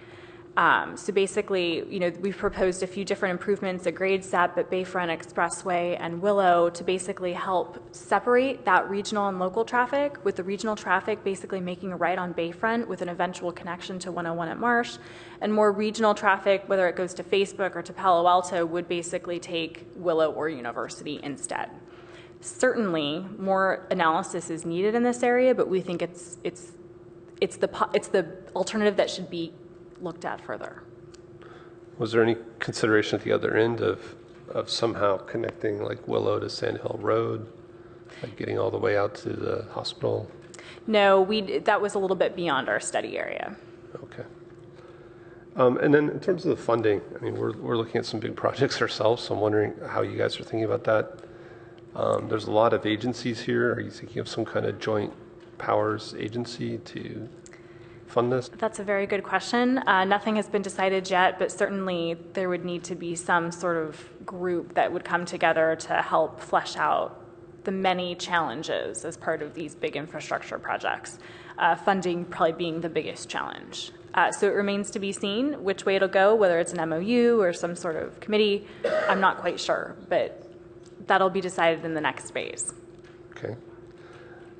So basically, we've proposed a few different improvements, a grade step at Bayfront Expressway and Willow to basically help separate that regional and local traffic, with the regional traffic basically making a right on Bayfront with an eventual connection to 101 at Marsh, and more regional traffic, whether it goes to Facebook or to Palo Alto, would basically take Willow or University instead. Certainly, more analysis is needed in this area, but we think it's the alternative that should be looked at further. Was there any consideration at the other end of somehow connecting like Willow to Sand Hill Road, like getting all the way out to the hospital? No, that was a little bit beyond our study area. Okay. And then in terms of the funding, I mean, we're looking at some big projects ourselves, so I'm wondering how you guys are thinking about that. There's a lot of agencies here. Are you thinking of some kind of joint powers agency to fund this? That's a very good question. Nothing has been decided yet, but certainly there would need to be some sort of group that would come together to help flesh out the many challenges as part of these big infrastructure projects, funding probably being the biggest challenge. So it remains to be seen which way it'll go, whether it's an MOU or some sort of committee. I'm not quite sure, but that'll be decided in the next phase. Okay.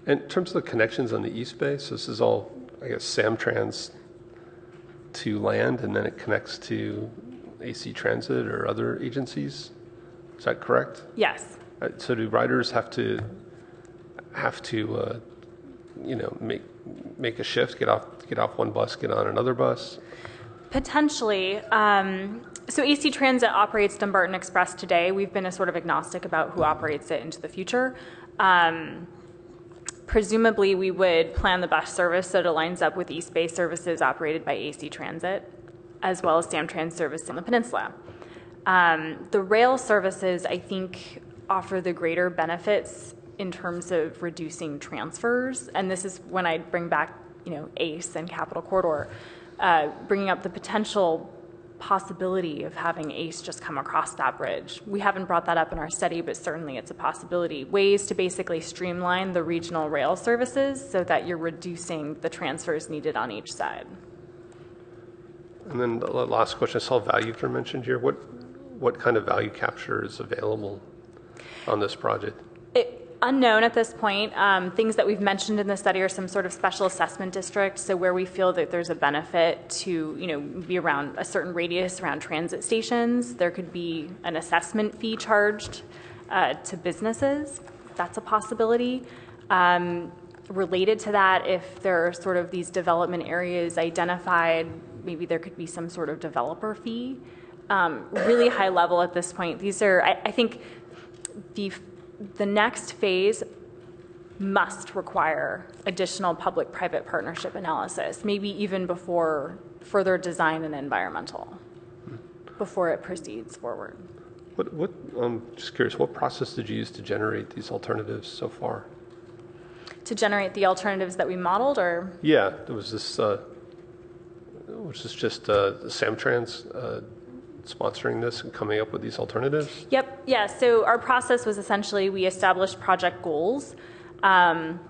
And in terms of the connections on the East Bay, so this is all, I guess, Samtrans to land, and then it connects to AC Transit or other agencies. Is that correct? Yes. So do riders have to make a shift, get off one bus, get on another bus? Potentially. So AC Transit operates Dumbarton Express today. We've been a sort of agnostic about who operates it into the future. Presumably, we would plan the bus service so that it lines up with East Bay services operated by AC Transit, as well as Samtrans service on the peninsula. The rail services, I think, offer the greater benefits in terms of reducing transfers, and this is when I bring back, ACE and Capital Corridor, bringing up the potential possibility of having ACE just come across that bridge. We haven't brought that up in our study, but certainly it's a possibility. Ways to basically streamline the regional rail services so that you're reducing the transfers needed on each side. And then the last question, I saw value term mentioned here. What kind of value capture is available on this project? Unknown at this point. Things that we've mentioned in the study are some sort of special assessment district, so where we feel that there's a benefit to be around a certain radius around transit stations. There could be an assessment fee charged to businesses. That's a possibility. Related to that, if there are sort of these development areas identified, maybe there could be some sort of developer fee. Really high level at this point. These are, I think, the next phase must require additional public-private partnership analysis, maybe even before further design and environmental, before it proceeds forward. I'm just curious, what process did you use to generate these alternatives so far? To generate the alternatives that we modeled, or? Yeah, was this just Samtrans sponsoring this and coming up with these alternatives? Yep. Yeah. So our process was essentially we established project goals, and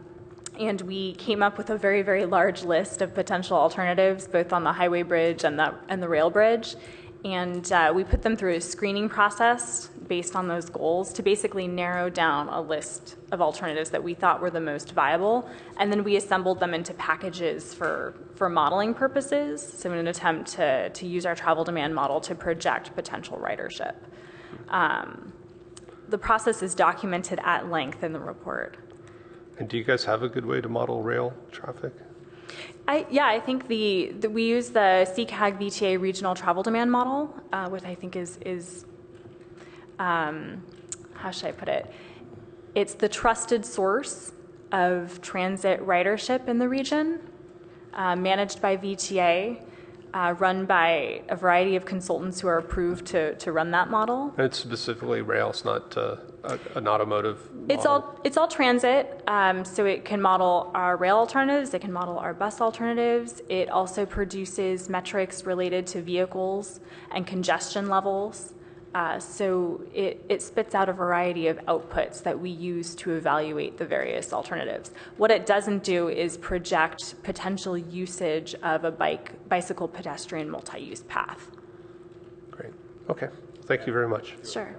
we came up with a very, very large list of potential alternatives, both on the highway bridge and the rail bridge. And we put them through a screening process based on those goals to basically narrow down a list of alternatives that we thought were the most viable. And then we assembled them into packages for modeling purposes. So in an attempt to use our travel demand model to project potential ridership. The process is documented at length in the report. And do you guys have a good way to model rail traffic? I think we use the CCAG VTA regional travel demand model, which I think is how should I put it? It's the trusted source of transit ridership in the region, managed by VTA, run by a variety of consultants who are approved to run that model. And it's specifically rail, it's not an automotive model. It's all transit, so it can model our rail alternatives, it can model our bus alternatives. It also produces metrics related to vehicles and congestion levels. So it spits out a variety of outputs that we use to evaluate the various alternatives. What it doesn't do is project potential usage of a bicycle pedestrian multi-use path. Great. Okay. Thank you very much. Sure.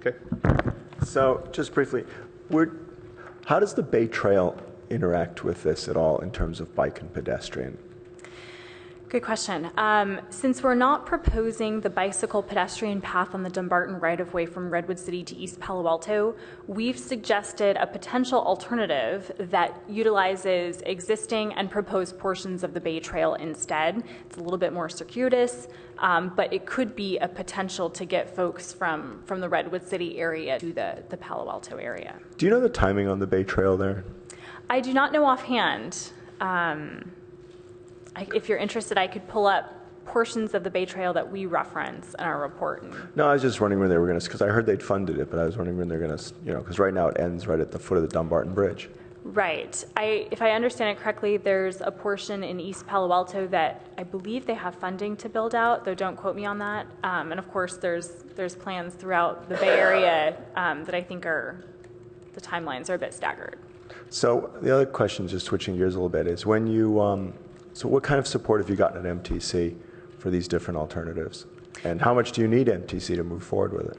Okay. So just briefly, how does the Bay Trail interact with this at all in terms of bike and pedestrian? Good question. Since we're not proposing the bicycle pedestrian path on the Dumbarton right-of-way from Redwood City to East Palo Alto, we've suggested a potential alternative that utilizes existing and proposed portions of the Bay Trail instead. It's a little bit more circuitous, but it could be a potential to get folks from the Redwood City area to the Palo Alto area. Do you know the timing on the Bay Trail there? I do not know offhand. If you're interested, I could pull up portions of the Bay Trail that we reference in our report. No, I was just wondering when they were going to, because I heard they'd funded it, but I was wondering when they're going to, because right now it ends right at the foot of the Dumbarton Bridge. Right. If I understand it correctly, there's a portion in East Palo Alto that I believe they have funding to build out, though don't quote me on that. And of course, there's plans throughout the Bay Area that I think the timelines are a bit staggered. So the other question, just switching gears a little bit, is when you, so what kind of support have you gotten at MTC for these different alternatives? And how much do you need MTC to move forward with it?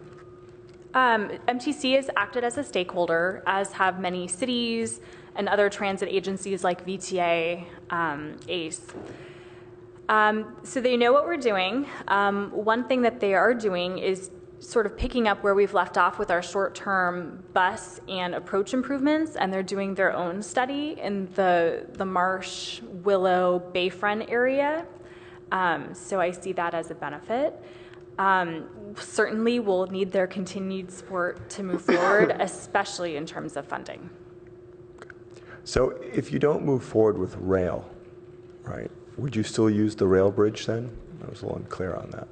MTC has acted as a stakeholder, as have many cities and other transit agencies like VTA, ACE. So they know what we're doing. One thing that they are doing is sort of picking up where we've left off with our short-term bus and approach improvements, and they're doing their own study in the Marsh, Willow, Bayfront area. So I see that as a benefit. Certainly we'll need their continued support to move forward, especially in terms of funding. So if you don't move forward with rail, right, would you still use the rail bridge then? I was a little unclear on that.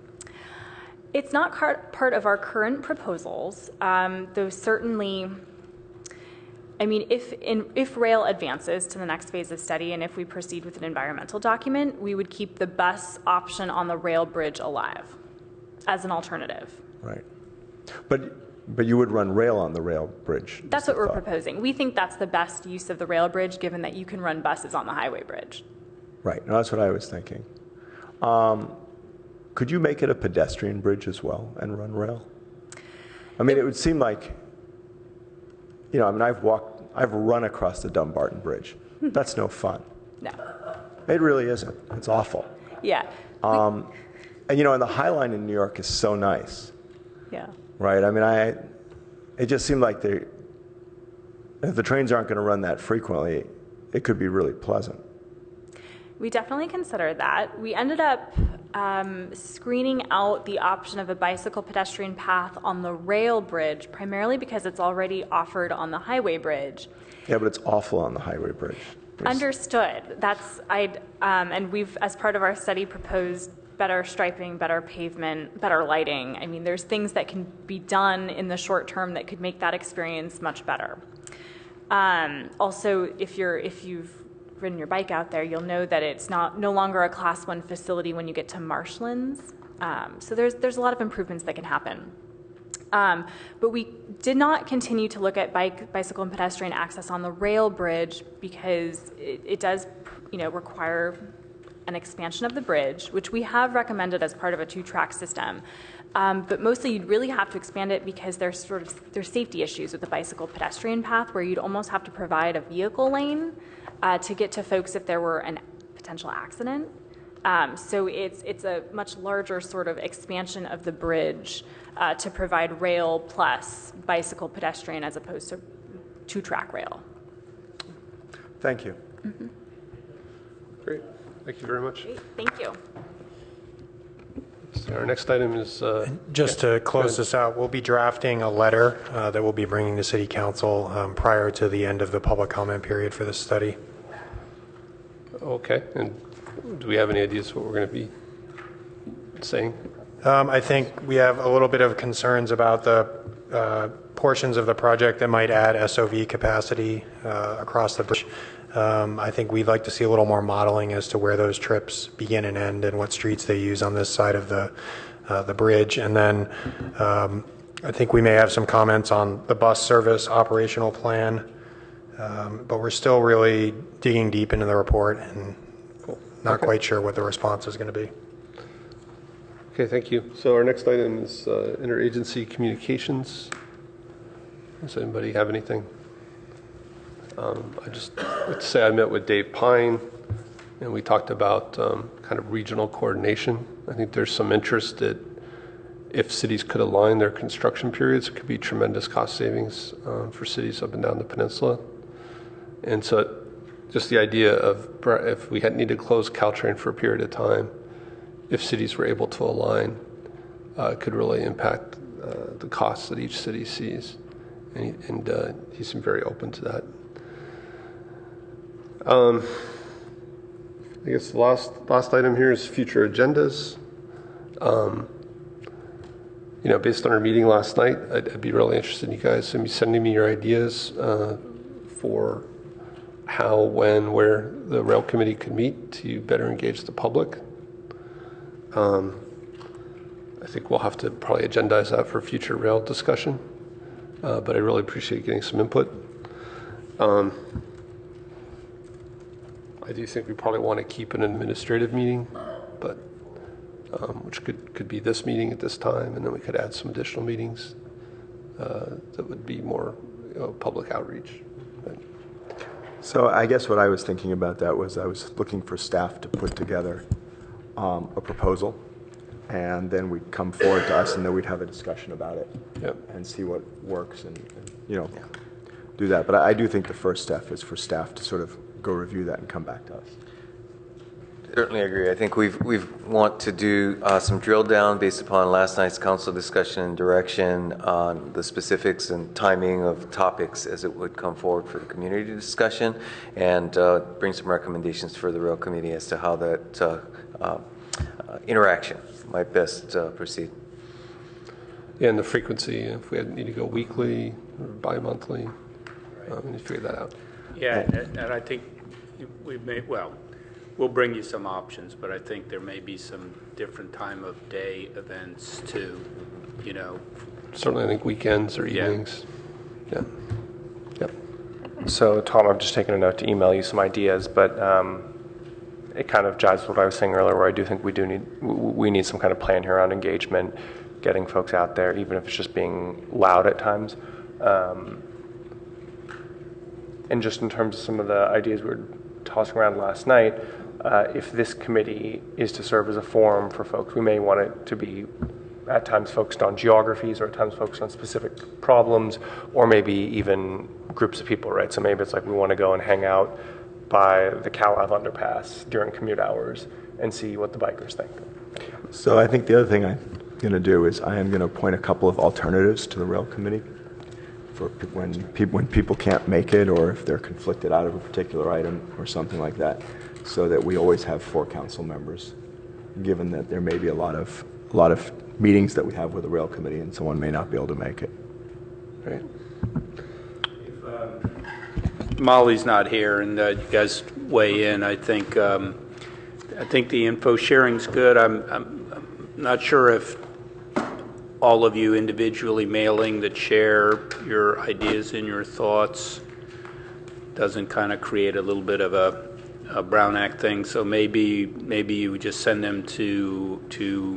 It's not part of our current proposals, though certainly, I mean, if rail advances to the next phase of study and if we proceed with an environmental document, we would keep the bus option on the rail bridge alive as an alternative. Right. But you would run rail on the rail bridge? That's what we're proposing. We think that's the best use of the rail bridge, given that you can run buses on the highway bridge. Right. No, that's what I was thinking. Could you make it a pedestrian bridge as well and run rail? I mean, it would seem like, I mean, I've run across the Dumbarton Bridge. That's no fun. No. It really isn't. It's awful. Yeah. And and the High Line in New York is so nice. Yeah. Right? I mean, it just seemed like if the trains aren't going to run that frequently, it could be really pleasant. We definitely considered that. We ended up screening out the option of a bicycle pedestrian path on the rail bridge, primarily because it's already offered on the highway bridge. Yeah, but it's awful on the highway bridge. Understood. And we've, as part of our study, proposed better striping, better pavement, better lighting. I mean, there's things that can be done in the short term that could make that experience much better. Also, if you've ridden your bike out there, you'll know that it's no longer a Class 1 facility when you get to Marshlands. So there's a lot of improvements that can happen. But we did not continue to look at bicycle and pedestrian access on the rail bridge because it does require an expansion of the bridge, which we have recommended as part of a 2-track system. But mostly you'd really have to expand it because there's safety issues with the bicycle pedestrian path where you'd almost have to provide a vehicle lane to get to folks if there were a potential accident. So it's a much larger sort of expansion of the bridge to provide rail plus bicycle pedestrian as opposed to 2-track rail. Thank you. Mm-hmm. Great. Thank you very much. Great. Thank you. So our next item is... Just to close this out, we'll be drafting a letter that we'll be bringing to City Council prior to the end of the public comment period for this study. Okay. And do we have any ideas what we're going to be saying? I think we have a little bit of concerns about the portions of the project that might add SOV capacity across the bridge. I think we'd like to see a little more modeling as to where those trips begin and end and what streets they use on this side of the bridge. And then I think we may have some comments on the bus service operational plan, but we're still really digging deep into the report and not quite sure what the response is going to be. Okay, thank you. So our next item is interagency communications. Does anybody have anything? I just like to say I met with Dave Pine, and we talked about kind of regional coordination. I think there's some interest that if cities could align their construction periods, it could be tremendous cost savings for cities up and down the peninsula. And so just the idea of if we need to close Caltrain for a period of time, if cities were able to align, it could really impact the costs that each city sees. And he seemed very open to that. I guess the last item here is future agendas. Based on our meeting last night, I'd be really interested in you guys sending me your ideas for how, when, where the rail committee could meet to better engage the public. I think we'll have to probably agendize that for future rail discussion, but I really appreciate getting some input. I do think we probably want to keep an administrative meeting, but which could be this meeting at this time, and then we could add some additional meetings that would be more public outreach. So I guess what I was thinking about that was I was looking for staff to put together a proposal, and then we'd come forward to us, and then we'd have a discussion about it. Yep. And see what works and do that. But I do think the first step is for staff to sort of go review that and come back to us. Certainly agree. I think we want to do some drill down based upon last night's council discussion and direction on the specifics and timing of topics as it would come forward for the community discussion, and bring some recommendations for the rail committee as to how that interaction might best proceed. Yeah, and the frequency, if we need to go weekly or bi-monthly, we need to figure that out. Yeah, and I think we'll bring you some options, but I think there may be some different time of day events too, Certainly I think weekends or evenings. Yeah. Yep. So, Tom, I've just taken a note to email you some ideas, but it kind of jives with what I was saying earlier, where I do think we need some kind of plan here around engagement, getting folks out there, even if it's just being loud at times. And just in terms of some of the ideas we were tossing around last night, if this committee is to serve as a forum for folks, we may want it to be at times focused on geographies or at times focused on specific problems, or maybe even groups of people, right? So maybe it's like we want to go and hang out by the Cal Ave underpass during commute hours and see what the bikers think. So I think the other thing I'm going to do is I am going to appoint a couple of alternatives to the rail committee for when people can't make it, or if they're conflicted out of a particular item or something like that, so that we always have 4 council members, given that there may be a lot of meetings that we have with the rail committee and someone may not be able to make it. Right. If Molly's not here and you guys weigh in, I think the info sharing's good. I'm not sure if all of you individually mailing the chair your ideas and your thoughts doesn't kind of create a little bit of a Brown Act thing, so maybe you would just send them to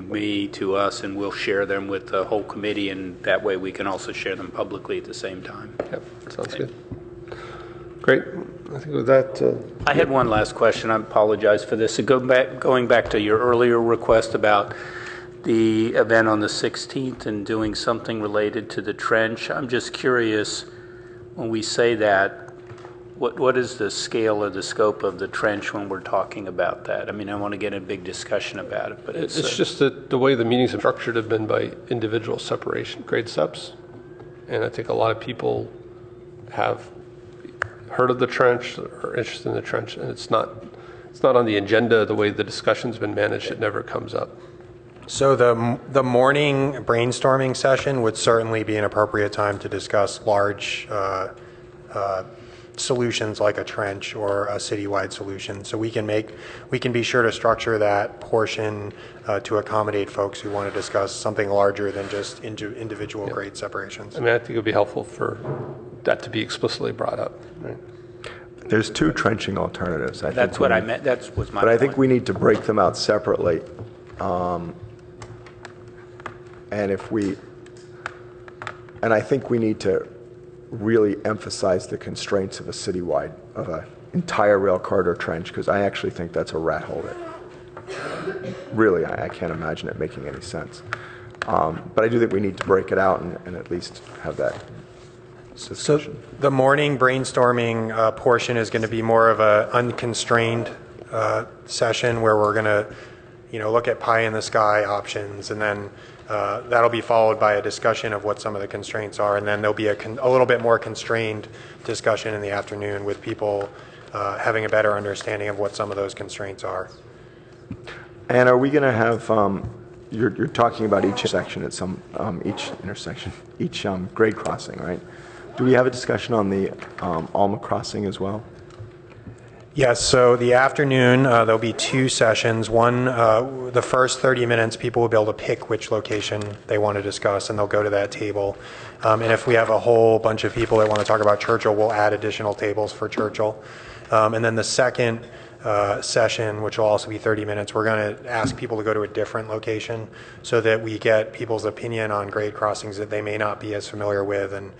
me, to us, and we'll share them with the whole committee, and that way we can also share them publicly at the same time. Yep, sounds good. Great. I think with that... I had one last question. I apologize for this. Going back to your earlier request about the event on the 16th and doing something related to the trench, I'm just curious, when we say that, what is the scale or the scope of the trench when we're talking about that? I mean, I want to get a big discussion about it, but it's just that the way the meetings have structured have been by individual separation, grade steps. And I think a lot of people have heard of the trench or interested in the trench, and it's not on the agenda. The way the discussion's been managed, it never comes up. So the morning brainstorming session would certainly be an appropriate time to discuss large solutions like a trench or a citywide solution. So we can be sure to structure that portion to accommodate folks who want to discuss something larger than just individual grade separations. I mean, I think it would be helpful for that to be explicitly brought up. Right? There's two trenching alternatives. That's what I meant. That was my But point. I think we need to break them out separately. And I think we need to really emphasize the constraints of of an entire rail corridor trench, because I actually think that's a rat hole. Really, I can't imagine it making any sense. But I do think we need to break it out and at least have that discussion. So the morning brainstorming portion is going to be more of a unconstrained session where we're going to, look at pie in the sky options, and then that'll be followed by a discussion of what some of the constraints are, and then there'll be a little bit more constrained discussion in the afternoon with people having a better understanding of what some of those constraints are. And are we going to have, you're talking about each section at each intersection, each grade crossing, right? Do we have a discussion on the Alma crossing as well? Yes, so the afternoon, there'll be two sessions. One, the first 30 minutes, people will be able to pick which location they want to discuss, and they'll go to that table. And if we have a whole bunch of people that want to talk about Churchill, we'll add additional tables for Churchill. And then the second session, which will also be 30 minutes, we're going to ask people to go to a different location so that we get people's opinion on grade crossings that they may not be as familiar with, and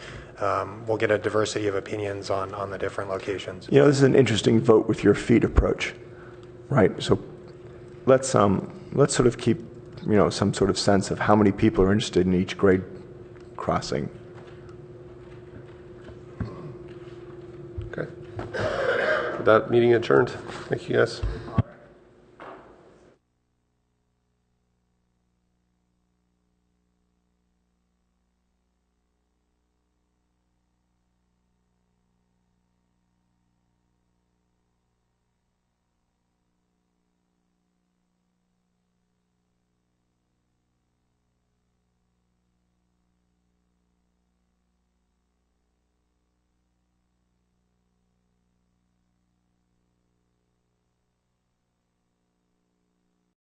we'll get a diversity of opinions on the different locations. This is an interesting vote with your feet approach, right? So let's sort of keep, some sort of sense of how many people are interested in each grade crossing. Okay. With that, meeting adjourned. Thank you, guys.